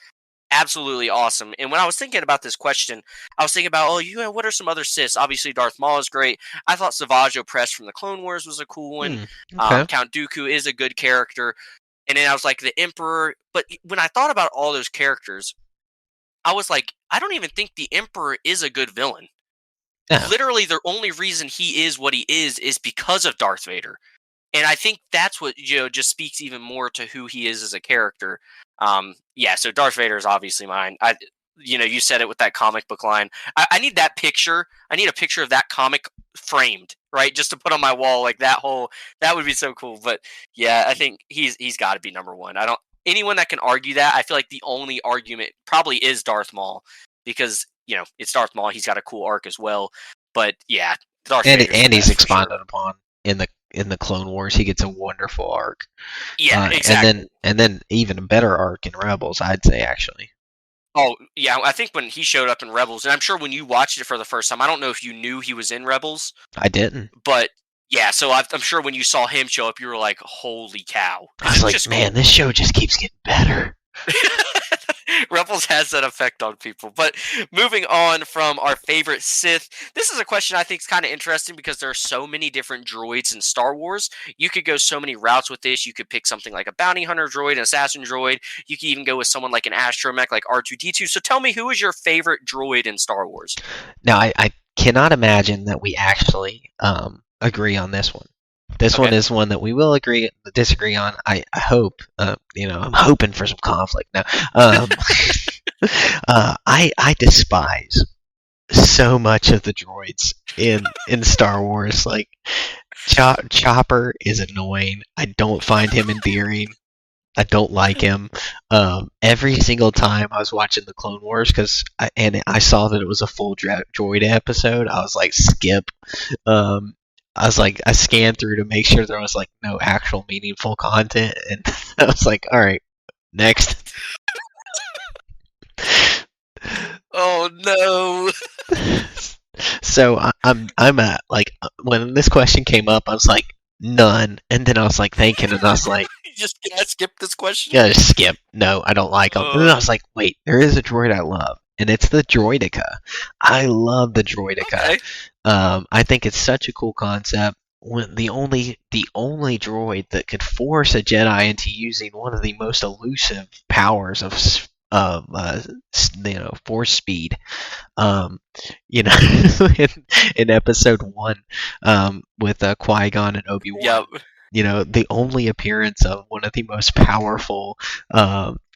absolutely awesome. And when I was thinking about this question, I was thinking about, what are some other Siths? Obviously, Darth Maul is great. I thought Savage Opress from the Clone Wars was a cool one. Okay. Count Dooku is a good character. And then I was like, the Emperor. But when I thought about all those characters, I was like, I don't even think the Emperor is a good villain. Yeah. Literally, the only reason he is what he is because of Darth Vader. And I think that's what just speaks even more to who he is as a character. So Darth Vader is obviously mine. You said it with that comic book line. I need that picture. I need a picture of that comic framed, right, just to put on my wall. Like that would be so cool. But yeah, I think he's got to be number one. I don't anyone that can argue that. I feel like the only argument probably is Darth Maul because it's Darth Maul. He's got a cool arc as well. But yeah, Darth Vader's And the he's best for expanded sure. upon in the Clone Wars. He gets a wonderful arc. Yeah, exactly. And then even a better arc in Rebels, I'd say actually. Oh, yeah, I think when he showed up in Rebels, and I'm sure when you watched it for the first time, I don't know if you knew he was in Rebels, I didn't. but yeah, so I'm sure when you saw him show up, you were like, "Holy cow!" I Because was it was like, just man, cool. this show just keeps getting better. Rebels has that effect on people. But moving on from our favorite Sith, this is a question I think is kind of interesting because there are so many different droids in Star Wars. You could go so many routes with this. You could pick something like a bounty hunter droid, an assassin droid. You could even go with someone like an astromech like R2D2. So tell me, who is your favorite droid in Star Wars? Now, I cannot imagine that we actually agree on this one. This one Okay. is one that we will disagree on. I hope. I'm hoping for some conflict now. Um, I despise so much of the droids in Star Wars. Like Chopper is annoying. I don't find him endearing. I don't like him. Every single time I was watching the Clone Wars, I saw that it was a full droid episode, I was like, skip. Um, I was like, I scanned through to make sure there was like no actual meaningful content, and I was like, all right, next. Oh no! So I'm at like when this question came up, I was like none, and then I was like thinking, and I was like, You just can't skip this question. yeah, just skip. No, I don't like them. And then I Uh, was like, wait, there is a droid I love, and it's the Droideka. I love the Droideka. okay. I think it's such a cool concept. When the only droid that could force a Jedi into using one of the most elusive powers of force speed. Um, in, in episode one, with Qui Gon and Obi Wan. Yep. The only appearance of one of the most powerful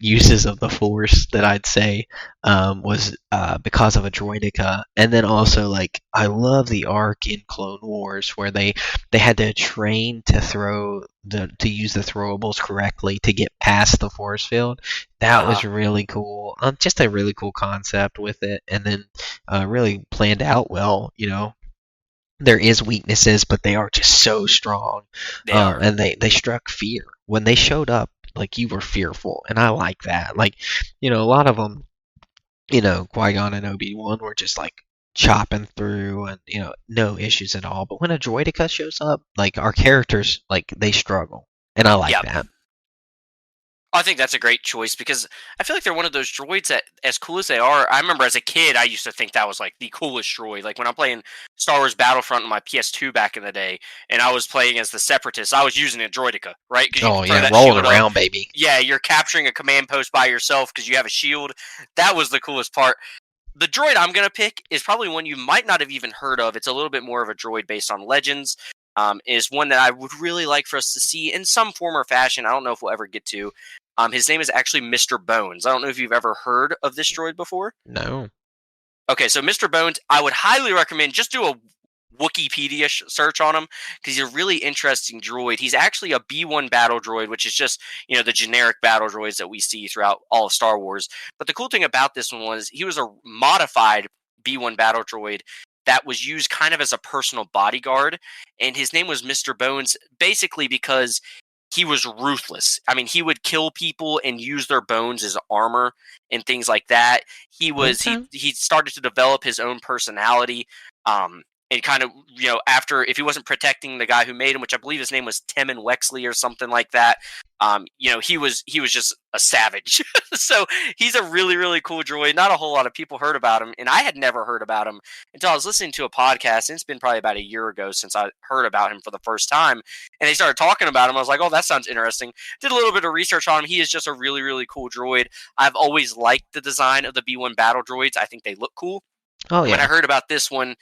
uses of the Force that I'd say was because of a droideka, and then also like I love the arc in Clone Wars where they had to train to use the throwables correctly to get past the force field. That Uh-huh. was really cool. Just a really cool concept with it, and then really planned out well. There is weaknesses, but they are just so strong. They are. And they struck fear when they showed up. Like you were fearful, and I like that. Like, a lot of them, Qui Gon and Obi Wan were just like chopping through, and no issues at all. But when a Droideka shows up, like our characters, like they struggle, and I like Yep. that. I think that's a great choice because I feel like they're one of those droids that, as cool as they are, I remember as a kid, I used to think that was like the coolest droid. Like when I'm playing Star Wars Battlefront on my PS2 back in the day, and I was playing as the Separatists, I was using a droidica, right? Because you Oh can throw yeah, that rolling shield up. around, baby. Yeah, you're capturing a command post by yourself because you have a shield. That was the coolest part. The droid I'm going to pick is probably one you might not have even heard of. It's a little bit more of a droid based on Legends. is one that I would really like for us to see in some form or fashion. I don't know if we'll ever get to. His name is actually Mr. Bones. I don't know if you've ever heard of this droid before. No. Okay, so Mr. Bones, I would highly recommend just do a Wikipedia search on him because he's a really interesting droid. He's actually a B1 battle droid, which is just, the generic battle droids that we see throughout all of Star Wars. But the cool thing about this one was he was a modified B1 battle droid that was used kind of as a personal bodyguard, and his name was Mr. Bones basically because he was ruthless. I mean, he would kill people and use their bones as armor and things like that. He started to develop his own personality. And kind of, after, if he wasn't protecting the guy who made him, which I believe his name was Timon Wexley or something like that, he was just a savage. So he's a really, really cool droid. Not a whole lot of people heard about him, and I had never heard about him until I was listening to a podcast, and it's been probably about a year ago since I heard about him for the first time, and they started talking about him. I was like, oh, that sounds interesting. Did a little bit of research on him. He is just a really, really cool droid. I've always liked the design of the B1 battle droids. I think they look cool. Oh, yeah. When I heard about this one,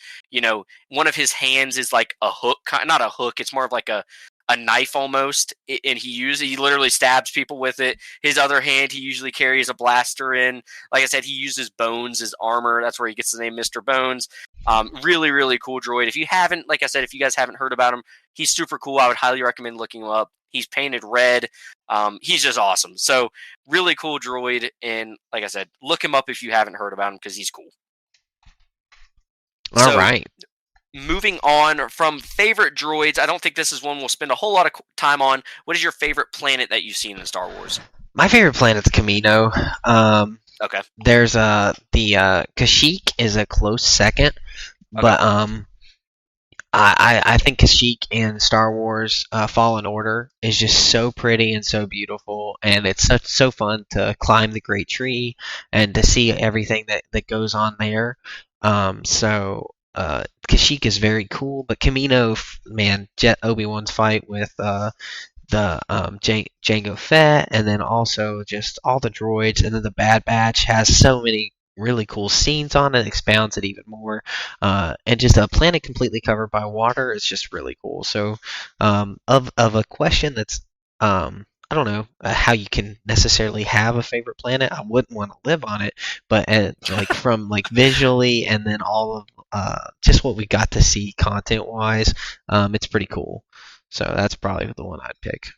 one of his hands is like a hook, not a hook. It's more of like a knife almost, and he literally stabs people with it. His other hand, he usually carries a blaster in. Like I said, he uses bones as armor. That's where he gets the name Mr. Bones. Really, really cool droid. If you guys haven't heard about him, he's super cool. I would highly recommend looking him up. He's painted red. He's just awesome. So really cool droid. And like I said, look him up if you haven't heard about him because he's cool. All right. Moving on from favorite droids, I don't think this is one we'll spend a whole lot of time on. What is your favorite planet that you've seen in Star Wars? My favorite planet's Kamino. Okay. There's the Kashyyyk is a close second, Okay. but I think Kashyyyk in Star Wars Fallen Order is just so pretty and so beautiful, and it's so fun to climb the Great Tree and to see everything that goes on there. Kashyyyk is very cool, but Kamino, man, Obi-Wan's fight with the Jango Fett, and then also just all the droids, and then the Bad Batch has so many really cool scenes on it, expounds it even more, and just a planet completely covered by water is just really cool. So, of a question that's I don't know how you can necessarily have a favorite planet. I wouldn't want to live on it, but from visually and then all of just what we got to see content wise, it's pretty cool. So that's probably the one I'd pick.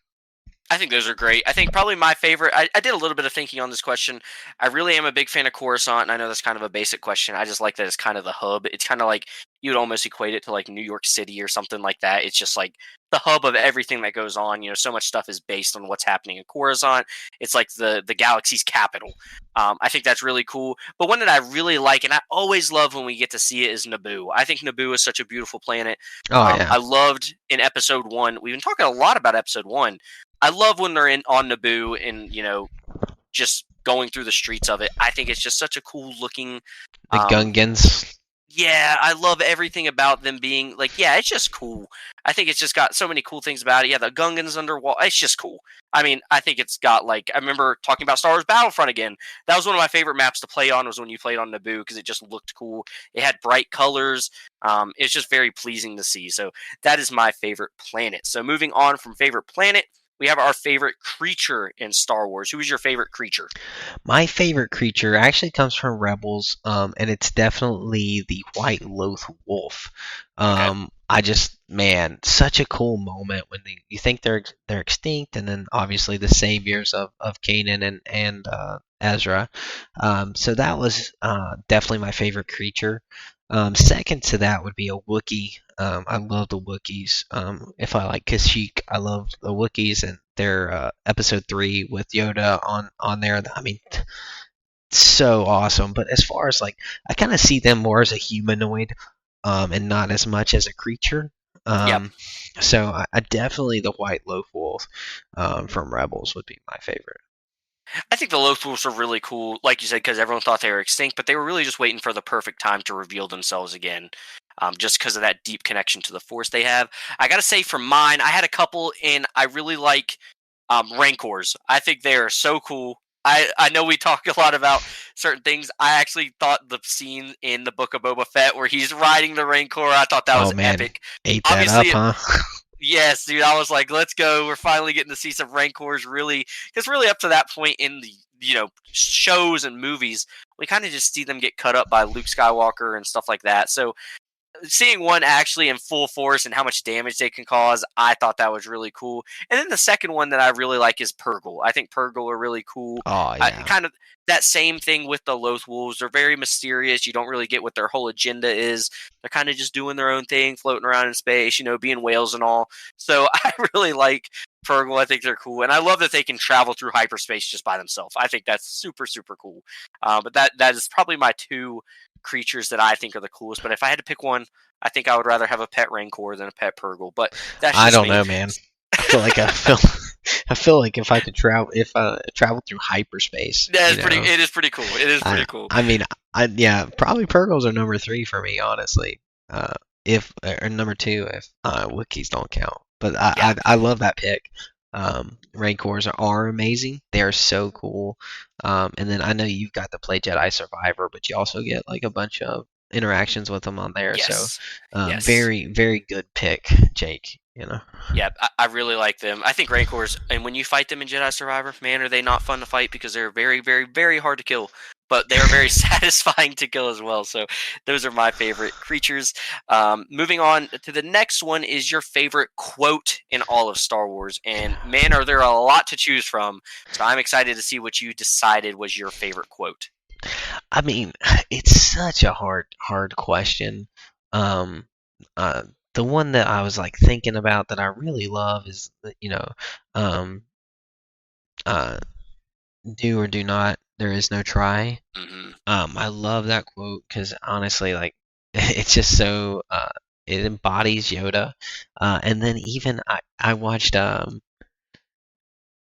I think those are great. I think probably my favorite, I did a little bit of thinking on this question. I really am a big fan of Coruscant, and I know that's kind of a basic question. I just like that it's kind of the hub. It's kind of like you would almost equate it to like New York City or something like that. It's just like the hub of everything that goes on. So much stuff is based on what's happening in Coruscant. It's like the galaxy's capital. I think that's really cool. But one that I really like, and I always love when we get to see it, is Naboo. I think Naboo is such a beautiful planet. Oh, yeah. I loved in Episode 1. We've been talking a lot about Episode 1. I love when they're on Naboo and, just going through the streets of it. I think it's just such a cool looking... The Gungans. Yeah, I love everything about them being, it's just cool. I think it's just got so many cool things about it. Yeah, the Gungans underwater, it's just cool. I mean, I think it's got, I remember talking about Star Wars Battlefront again. That was one of my favorite maps to play on, was when you played on Naboo, because it just looked cool. It had bright colors. It's just very pleasing to see. So that is my favorite planet. So moving on from favorite planet, we have our favorite creature in Star Wars. Who is your favorite creature? My favorite creature actually comes from Rebels, and it's definitely the White Loth Wolf. Okay. Such a cool moment when you think they're extinct, and then obviously the saviors of Kanan and Ezra. So that was definitely my favorite creature. Second to that would be a Wookiee. I love the Wookiees. If I like Kashyyyk, I love the Wookiees and their Episode 3 with Yoda on there. I mean, so awesome. But as far as I kind of see them more as a humanoid, and not as much as a creature. Yep. So I definitely the White Loth Wolf from Rebels would be my favorite. I think the Loth Wolves are really cool, like you said, because everyone thought they were extinct, but they were really just waiting for the perfect time to reveal themselves again, just because of that deep connection to the Force they have. I gotta say, for mine, I had a couple, and I really like Rancors. I think they are so cool. I know we talk a lot about certain things. I actually thought the scene in the Book of Boba Fett where he's riding the Rancor, I thought that Oh was man, epic. ate that up, Obviously, huh? yes, dude. I was like, let's go. We're finally getting to see some Rancors. Really, because really up to that point in the shows and movies, we kind of just see them get cut up by Luke Skywalker and stuff like that. So seeing one actually in full force and how much damage they can cause, I thought that was really cool. And then the second one that I really like is Purgle. I think Purgle are really cool. Oh yeah. Kind of that same thing with the Loth Wolves. They're very mysterious. You don't really get what their whole agenda is. They're kind of just doing their own thing, floating around in space, being whales and all. So I really like Purgle. I think they're cool. And I love that they can travel through hyperspace just by themselves. I think that's super, super cool. But that is probably my two creatures that I think are the coolest. But if I had to pick one, I think I would rather have a pet Rancor than a pet Purgle. But that's just I don't me. know, man. I feel like I feel like if I could travel through hyperspace. It is pretty cool. It is pretty cool. I mean, yeah, probably Purgles are number 3 for me, honestly. If or number 2 if Wookiees don't count. But I love that pick. Rancors are amazing. They are so cool. And then I know you've got to play Jedi Survivor, but you also get like a bunch of interactions with them on there. Yes. So very, very good pick, Jake. Yeah, I really like them. I think Rancors, and when you fight them in Jedi Survivor, man, are they not fun to fight because they're very, very, very hard to kill. But they are very satisfying to kill as well. So those are my favorite creatures. Moving on to the next one is your favorite quote in all of Star Wars. And man, are there a lot to choose from. So I'm excited to see what you decided was your favorite quote. I mean, it's such a hard question. Um, the one that I was like thinking about that I really love is, um, uh, do or do not. There is no try. Mm-hmm. I love that quote because honestly, like, it's just so it embodies Yoda. And then even I watched in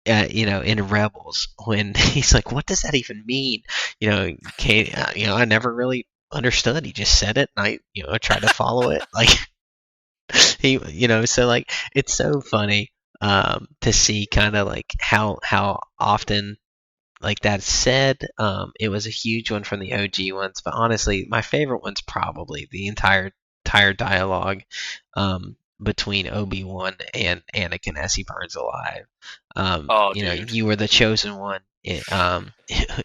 Rebels when he's like, "What does that even mean?" I never really understood. He just said it, and I tried to follow it. Like so like it's so funny to see kind of like how often like that's said. It was a huge one from the OG ones, but honestly, my favorite one's probably the entire dialogue between Obi-Wan and Anakin as he burns alive. Dude. You were the chosen one. It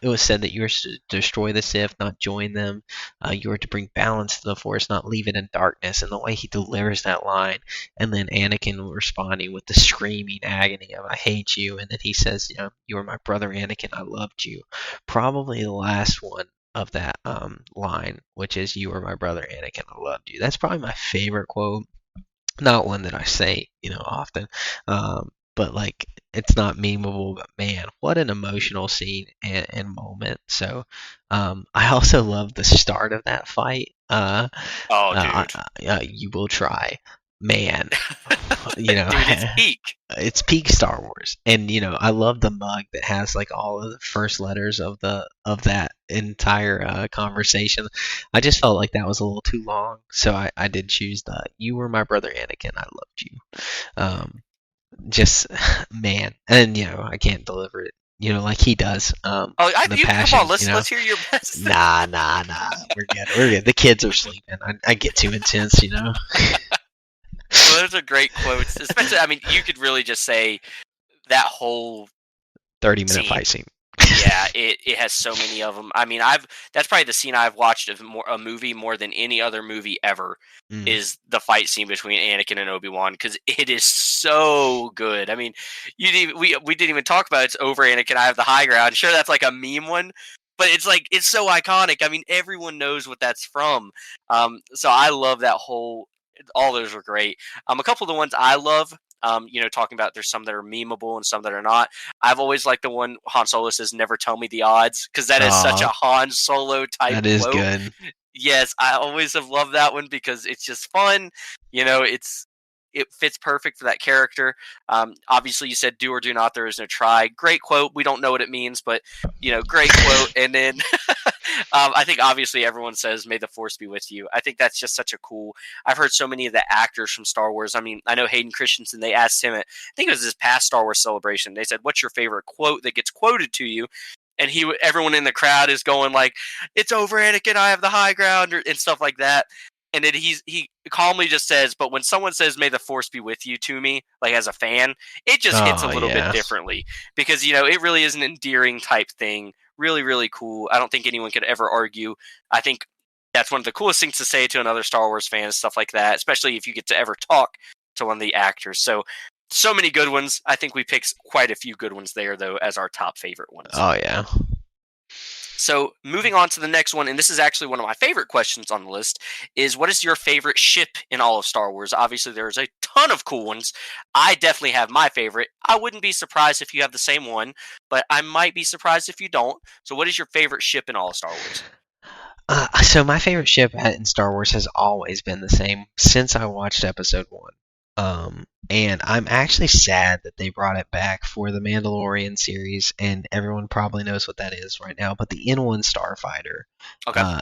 was said that you were to destroy the Sith, not join them. You were to bring balance to the Force, not leave it in darkness. And the way he delivers that line, and then Anakin responding with the screaming agony of "I hate you," and then he says, "You were my brother, Anakin. I loved you." Probably the last one of that line, which is "You were my brother, Anakin. I loved you." That's probably my favorite quote. Not one that I say, often. But like it's not memeable, but man, what an emotional scene and moment. So I also love the start of that fight. You will try, man. Dude, it's peak. It's peak Star Wars, and I love the mug that has like all of the first letters of that entire conversation. I just felt like that was a little too long, so I did choose the "You were my brother, Anakin. I loved you." Just man, and I can't deliver it, like he does. Come Passion, on, let's hear your best. Nah, we're good. The kids are sleeping. I get too intense. Well, those are great quotes, especially. I mean, you could really just say that whole 30-minute fight scene. Yeah, it has so many of them. I mean, that's probably the scene I've watched of a movie more than any other movie ever. Is the fight scene between Anakin and Obi-Wan, because it is so good. I mean, we didn't even talk about it's over Anakin, I have the high ground. Sure, that's like a meme one, but it's like it's so iconic. I mean, everyone knows what that's from. So I love that whole. All those were great. A couple of the ones I love. Talking about there's some that are memeable and some that are not. I've always liked the one Han Solo says, "Never tell me the odds," because that is such a Han Solo type. That is good. Yes, I always have loved that one because it's just fun. It fits perfect for that character. Obviously, you said "do or do not." There is no try. Great quote. We don't know what it means, but great quote. And then I think obviously everyone says "May the Force be with you." I think that's just such a cool. I've heard so many of the actors from Star Wars. I mean, I know Hayden Christensen. They asked him at, I think it was his past Star Wars Celebration. They said, "What's your favorite quote that gets quoted to you?" And everyone in the crowd is going like, "It's over, Anakin. I have the high ground," and stuff like that. And then he calmly just says, "But when someone says 'May the Force be with you' to me, like as a fan, it just hits a little bit differently because it really is an endearing type thing. Really, really cool. I don't think anyone could ever argue. I think that's one of the coolest things to say to another Star Wars fan, stuff like that, especially if you get to ever talk to one of the actors. So many good ones. I think we picked quite a few good ones there, though, as our top favorite ones. Oh, yeah. So moving on to the next one, and this is actually one of my favorite questions on the list, is what is your favorite ship in all of Star Wars? Obviously, there's a ton of cool ones. I definitely have my favorite. I wouldn't be surprised if you have the same one, but I might be surprised if you don't. So what is your favorite ship in all of Star Wars? So my favorite ship in Star Wars has always been the same since I watched Episode 1. And I'm actually sad that they brought it back for the Mandalorian series, and everyone probably knows what that is right now. But the N1 Starfighter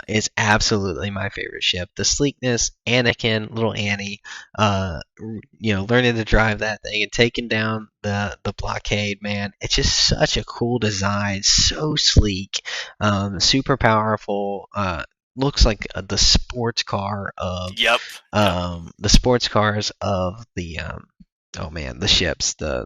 is absolutely my favorite ship. The sleekness, Anakin, little Annie, learning to drive that thing and taking down the blockade, man. It's just such a cool design, so sleek, super powerful. Looks like the sports car of the sports cars of the the ships, the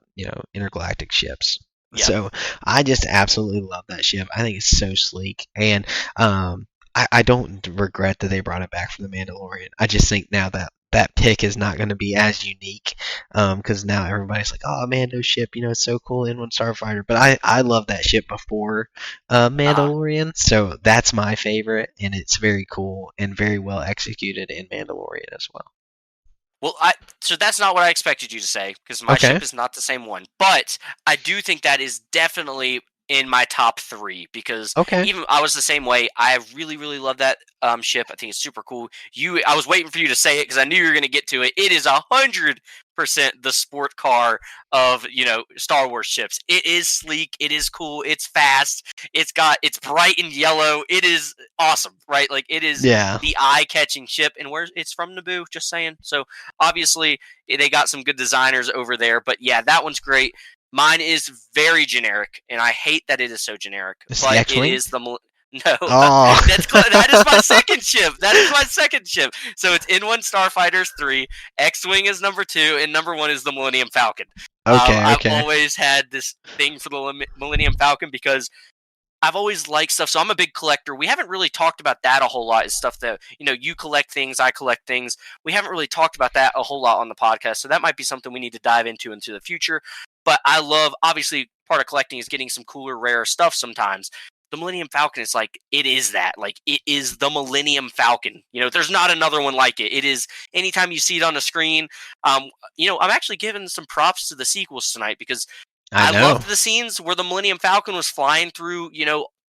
intergalactic ships. Yep. So I just absolutely love that ship. I think it's so sleek, and I don't regret that they brought it back for the Mandalorian. I just think now that pick is not going to be as unique because now everybody's like, oh, Mando ship, it's so cool, N1 Starfighter. But I love that ship before Mandalorian, so that's my favorite, and it's very cool and very well executed in Mandalorian as well. Well, so that's not what I expected you to say because my ship is not the same one, but I do think that is definitely in my top 3 because even I was the same way. I really, really love that ship. I think it's super cool. I was waiting for you to say it because I knew you were going to get to it. It is 100% the sport car of Star Wars ships. It is sleek. It is cool. It's fast. It's bright and yellow. It is awesome, right? Like it is the eye-catching ship, and where it's from Naboo. Just saying. So obviously they got some good designers over there, but yeah, that one's great. Mine is very generic, and I hate that it is so generic. But it is the no. That is my second ship. That is my second ship. So it's N1 Starfighters 3. X-wing is number 2, and number 1 is the Millennium Falcon. I've always had this thing for the Millennium Falcon because I've always liked stuff. So I'm a big collector. We haven't really talked about that a whole lot. Is stuff that you collect things, I collect things. We haven't really talked about that a whole lot on the podcast. So that might be something we need to dive into the future. But I love, obviously, part of collecting is getting some cooler, rare stuff sometimes. The Millennium Falcon is like, it is that. Like, it is the Millennium Falcon. There's not another one like it. It is, anytime you see it on the screen, I'm actually giving some props to the sequels tonight because I loved the scenes where the Millennium Falcon was flying through,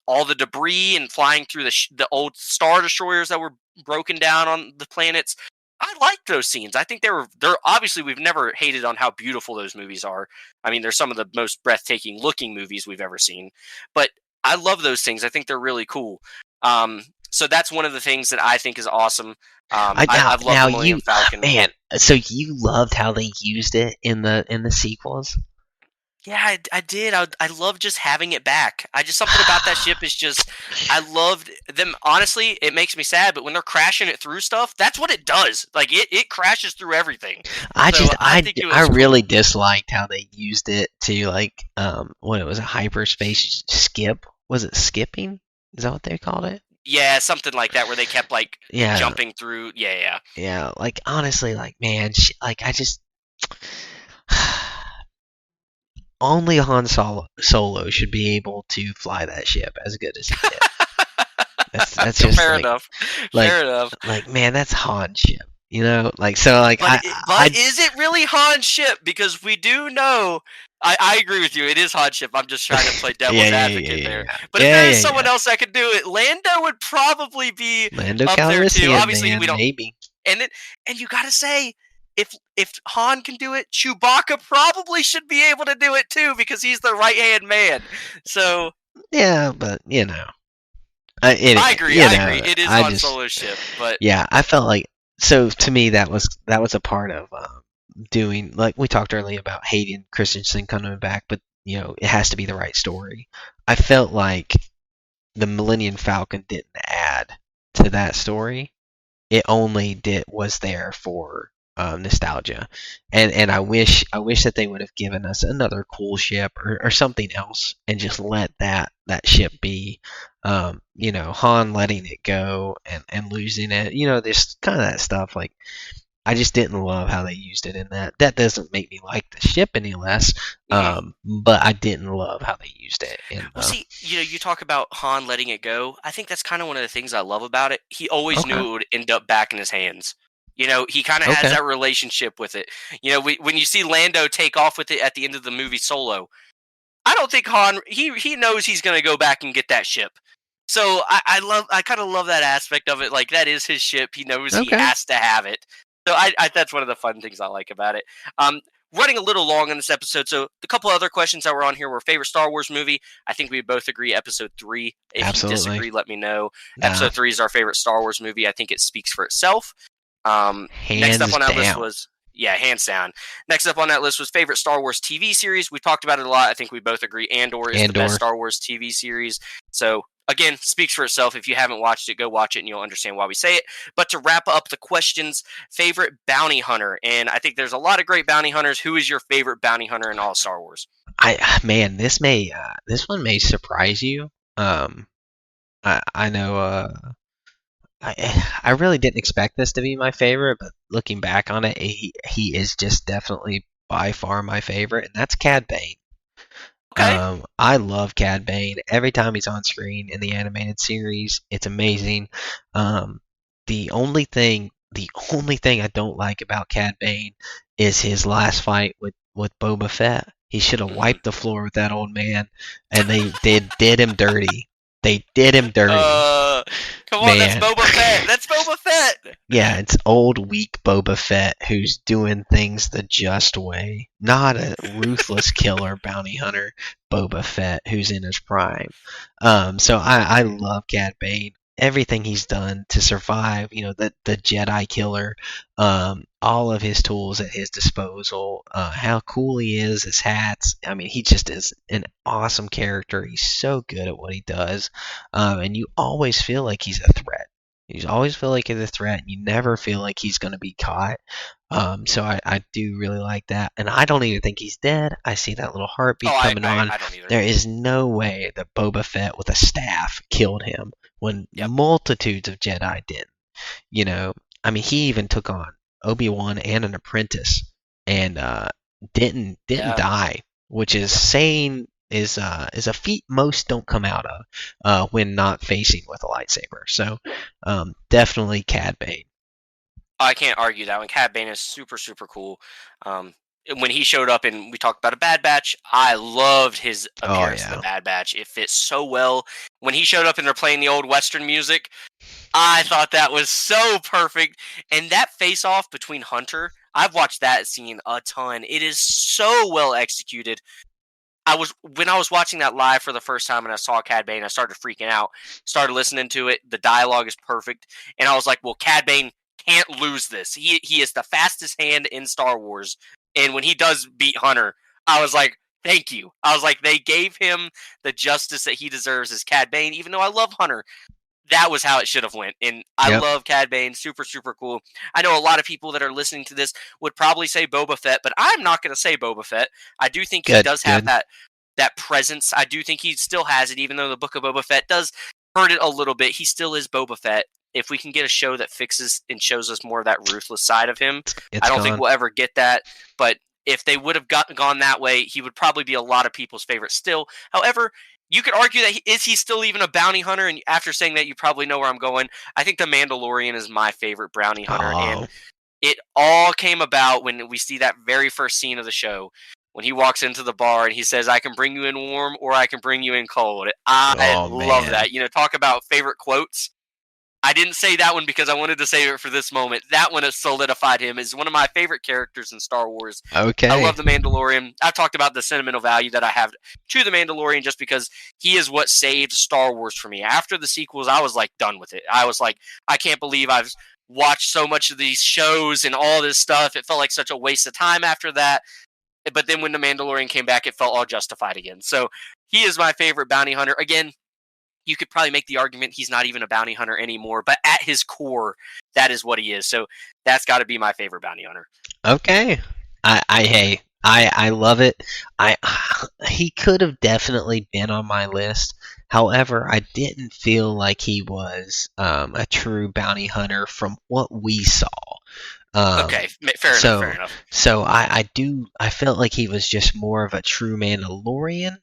all the debris and flying through the old Star Destroyers that were broken down on the planets. I like those scenes. I think they're obviously we've never hated on how beautiful those movies are. I mean, they're some of the most breathtaking looking movies we've ever seen. But I love those things. I think they're really cool. So that's one of the things that I think is awesome. I've loved the Millennium Falcon. Man, so you loved how they used it in the sequels? Yeah, I did. I love just having it back. Something about that ship is just, I loved them. Honestly, it makes me sad, but when they're crashing it through stuff, that's what it does. Like, it crashes through everything. I really disliked how they used it to, like, when it was a hyperspace skip. Was it skipping? Is that what they called it? Yeah, something like that, where they kept, like, jumping through. Yeah. Yeah, like, honestly, like, man, I just... Only Han Solo should be able to fly that ship as good as he did. That's just fair enough. Fair enough. Like, man, that's Han's ship. But is it really Han's ship? Because we do know. I agree with you. It is Han's ship. I'm just trying to play devil's advocate there. But if there is someone else that could do it, Lando would probably be Lando up Calrissian, there too. Obviously, man, we don't. Maybe. And you got to say, if Han can do it, Chewbacca probably should be able to do it too because he's the right-hand man. So yeah, but I agree. I agree. It is Han Solo's ship, but yeah, I felt like so to me that was a part of doing like we talked earlier about Hayden Christensen coming back, but it has to be the right story. I felt like the Millennium Falcon didn't add to that story. It only was there for nostalgia, and I wish that they would have given us another cool ship or something else, and just let that ship be. Han letting it go and losing it. This kind of that stuff. Like I just didn't love how they used it in that. That doesn't make me like the ship any less. But I didn't love how they used it. Well, see, you talk about Han letting it go. I think that's kind of one of the things I love about it. He always knew it would end up back in his hands. He kind of has that relationship with it. When you see Lando take off with it at the end of the movie Solo, I don't think Han he knows he's going to go back and get that ship. So I kind of love that aspect of it. Like that is his ship. He knows he has to have it. So I that's one of the fun things I like about it. Running a little long in this episode, so a couple other questions that were on here were favorite Star Wars movie. I think we both agree Episode 3. If Absolutely. you disagree, let me know. Episode 3 is our favorite Star Wars movie. I think it speaks for itself. Next up on that list was hands down. Next up on that list was favorite Star Wars TV series. We talked about it a lot. I think we both agree Andor is the best Star Wars TV series. So again, speaks for itself. If you haven't watched it, go watch it and you'll understand why we say it. But to wrap up the questions, favorite bounty hunter. And I think there's a lot of great bounty hunters. Who is your favorite bounty hunter in all Star Wars? This one may surprise you. I know I really didn't expect this to be my favorite, but looking back on it, he is just definitely by far my favorite, and that's Cad Bane. Okay. I love Cad Bane. Every time he's on screen in the animated series, it's amazing. The only thing I don't like about Cad Bane is his last fight with Boba Fett. He should have wiped the floor with that old man, and they did him dirty. They did him dirty. Come on, man. That's Boba Fett. That's Boba Fett. Yeah, it's old, weak Boba Fett who's doing things the just way. Not a ruthless killer bounty hunter Boba Fett who's in his prime. So I love Cad Bane. Everything he's done to survive, the Jedi killer, all of his tools at his disposal, how cool he is, his hats. I mean, he just is an awesome character. He's so good at what he does, and you always feel like he's a threat. You always feel like he's a threat, and you never feel like he's going to be caught. So I do really like that, and I don't even think he's dead. I see that little heartbeat coming on. I don't either. There is no way that Boba Fett with a staff killed him when multitudes of Jedi did. I mean, he even took on Obi-Wan and an apprentice, and didn't die, which is a feat most don't come out of when not facing with a lightsaber. So definitely Cad Bane. I can't argue that one. Cad Bane is super, super cool. When he showed up and we talked about a Bad Batch, I loved his appearance in the Bad Batch. It fits so well. When he showed up and they're playing the old Western music, I thought that was so perfect. And that face-off between Hunter, I've watched that scene a ton. It is so well executed. When I was watching that live for the first time and I saw Cad Bane, I started freaking out. Started listening to it. The dialogue is perfect. And I was like, well, Cad Bane can't lose this. He is the fastest hand in Star Wars. And when he does beat Hunter, I was like, thank you. I was like, they gave him the justice that he deserves as Cad Bane, even though I love Hunter. That was how it should have went. And I love Cad Bane. Super, super cool. I know a lot of people that are listening to this would probably say Boba Fett, but I'm not going to say Boba Fett. I do think he does have that presence. I do think he still has it, even though the Book of Boba Fett does hurt it a little bit. He still is Boba Fett. If we can get a show that fixes and shows us more of that ruthless side of him, I don't think we'll ever get that. But if they would have gone that way, he would probably be a lot of people's favorite still. However, you could argue that is he still even a bounty hunter? And after saying that, you probably know where I'm going. I think the Mandalorian is my favorite bounty hunter. And it all came about when we see that very first scene of the show. When he walks into the bar and he says, I can bring you in warm or I can bring you in cold. I love that. Talk about favorite quotes. I didn't say that one because I wanted to save it for this moment. That one has solidified him as one of my favorite characters in Star Wars. I Okay. love The Mandalorian. I've talked about the sentimental value that I have to The Mandalorian just because he is what saved Star Wars for me. After the sequels, I was like done with it. I was like, I can't believe I've watched so much of these shows and all this stuff. It felt like such a waste of time after that. But then when The Mandalorian came back, it felt all justified again. So he is my favorite bounty hunter. Again, you could probably make the argument he's not even a bounty hunter anymore, but at his core, that is what he is. So that's got to be my favorite bounty hunter. Okay. Hey, I love it. I he could have definitely been on my list. However, I didn't feel like he was a true bounty hunter from what we saw. Okay, fair enough. Fair So enough. so I felt like he was just more of a true Mandalorian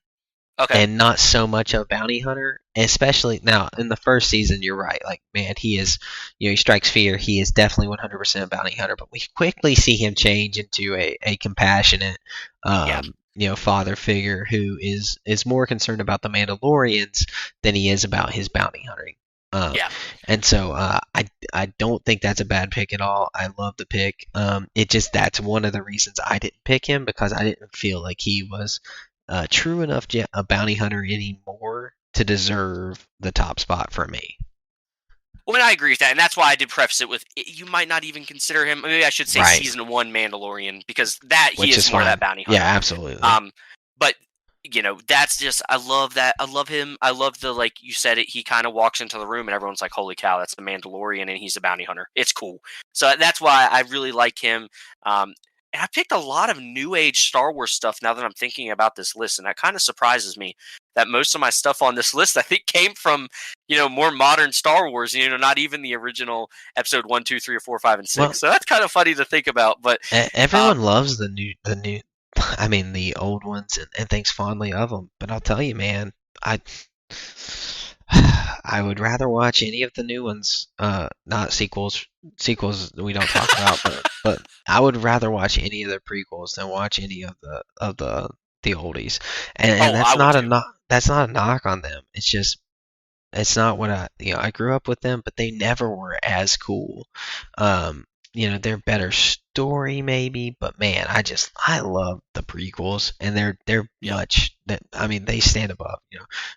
Okay. and not so much a bounty hunter. Especially now in the first season, you're right. Like, man, he is, he strikes fear. He is definitely 100% a bounty hunter. But we quickly see him change into a compassionate, Yeah. father figure who is more concerned about the Mandalorians than he is about his bounty hunting. Um, Yeah. and so I don't think that's a bad pick at all. I love the pick. It just that's one of the reasons I didn't pick him because I didn't feel like he was true enough a bounty hunter anymore to deserve the top spot for me. Well, and I agree with that, and that's why I did preface it with you might not even consider him. Maybe I should say Right. season 1 Mandalorian because that he Which is is more of fine. that bounty Yeah, hunter. absolutely. But that's just I love that. I love him. I love the like you said it. He kind of walks into the room and everyone's like, "Holy cow, that's the Mandalorian!" and he's a bounty hunter. It's cool. So that's why I really like him. And I picked a lot of new age Star Wars stuff now that I'm thinking about this list, and that kind of surprises me that most of my stuff on this list I think came from more modern Star Wars. Not even the original Episode 1, 2, 3, or 4, 5, and 6. Well, So that's kind of funny to think about. But everyone loves the new, I mean, the old ones and thinks fondly of them. But I'll tell you, man, I I would rather watch any of the new ones, not sequels. Sequels we don't talk about, but I would rather watch any of the prequels than watch any of the oldies. And I that's would not a too. knock. That's not a knock on them. It's just it's not what I grew up with them, but they never were as cool. They're better story maybe, but man, I love the prequels, and they're Yeah. much that I mean they stand above.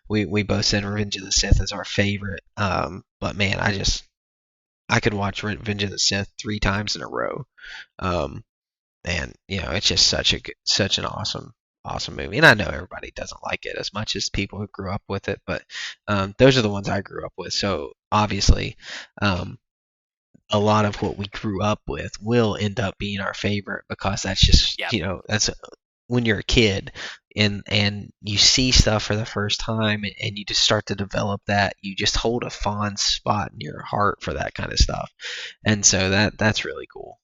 We both said Revenge of the Sith is our favorite, but man, I could watch Revenge of the Sith 3 times in a row. Um, and it's just such an awesome movie. And I know everybody doesn't like it as much as people who grew up with it, but those are the ones I grew up with. So obviously, um, a lot of what we grew up with will end up being our favorite because that's just Yeah. that's when you're a kid and you see stuff for the first time and you just start to develop that you just hold a fond spot in your heart for that kind of stuff, and so that's really cool.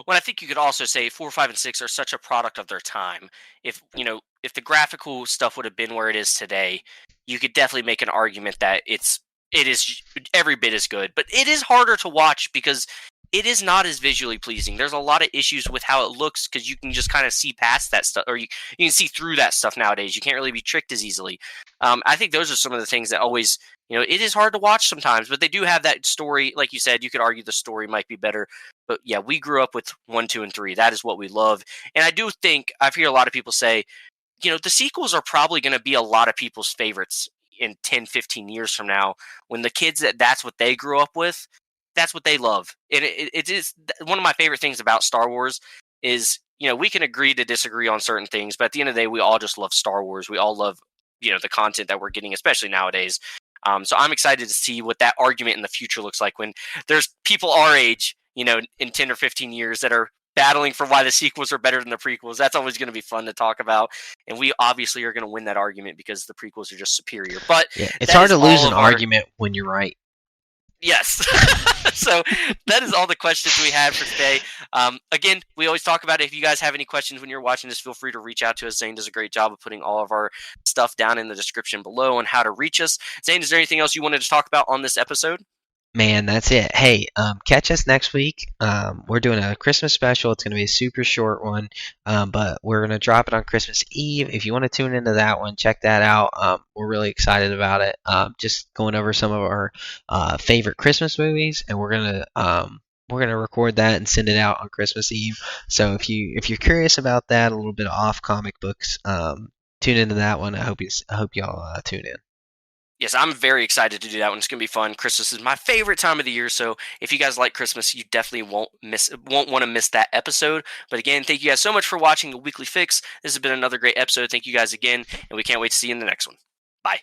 Well, I think you could also say 4, 5, and 6 are such a product of their time. If the graphical stuff would have been where it is today, you could definitely make an argument that it is every bit as good. But it is harder to watch because it is not as visually pleasing. There's a lot of issues with how it looks because you can just kind of see past that stuff, or you can see through that stuff nowadays. You can't really be tricked as easily. I think those are some of the things that always, it is hard to watch sometimes, but they do have that story. Like you said, you could argue the story might be better. But yeah, we grew up with 1, 2, and 3. That is what we love. And I do think, I've heard a lot of people say, the sequels are probably going to be a lot of people's favorites in 10, 15 years from now when the kids that's what they grew up with, that's what they love. And it is one of my favorite things about Star Wars is, we can agree to disagree on certain things, but at the end of the day, we all just love Star Wars. We all love, the content that we're getting, especially nowadays. So I'm excited to see what that argument in the future looks like when there's people our age, in 10 or 15 years that are battling for why the sequels are better than the prequels. That's always going to be fun to talk about. And we obviously are going to win that argument because the prequels are just superior. But Yeah, it's that hard is to lose all an of our argument when you're right. Yes. So that is all the questions we had for today. Again, we always talk about it. If you guys have any questions when you're watching this, feel free to reach out to us. Zane does a great job of putting all of our stuff down in the description below on how to reach us. Zane, is there anything else you wanted to talk about on this episode? Man, that's it. Hey, catch us next week. We're doing a Christmas special. It's going to be a super short one, but we're going to drop it on Christmas Eve. If you want to tune into that one, check that out. We're really excited about it. Just going over some of our favorite Christmas movies, and we're gonna record that and send it out on Christmas Eve. So if you're curious about that, a little bit of off comic books, tune into that one. I hope y'all tune in. Yes, I'm very excited to do that one. It's gonna be fun. Christmas is my favorite time of the year, so if you guys like Christmas, you definitely won't want to miss that episode. But again, thank you guys so much for watching the Weekly Fix. This has been another great episode. Thank you guys again, and we can't wait to see you in the next one. Bye.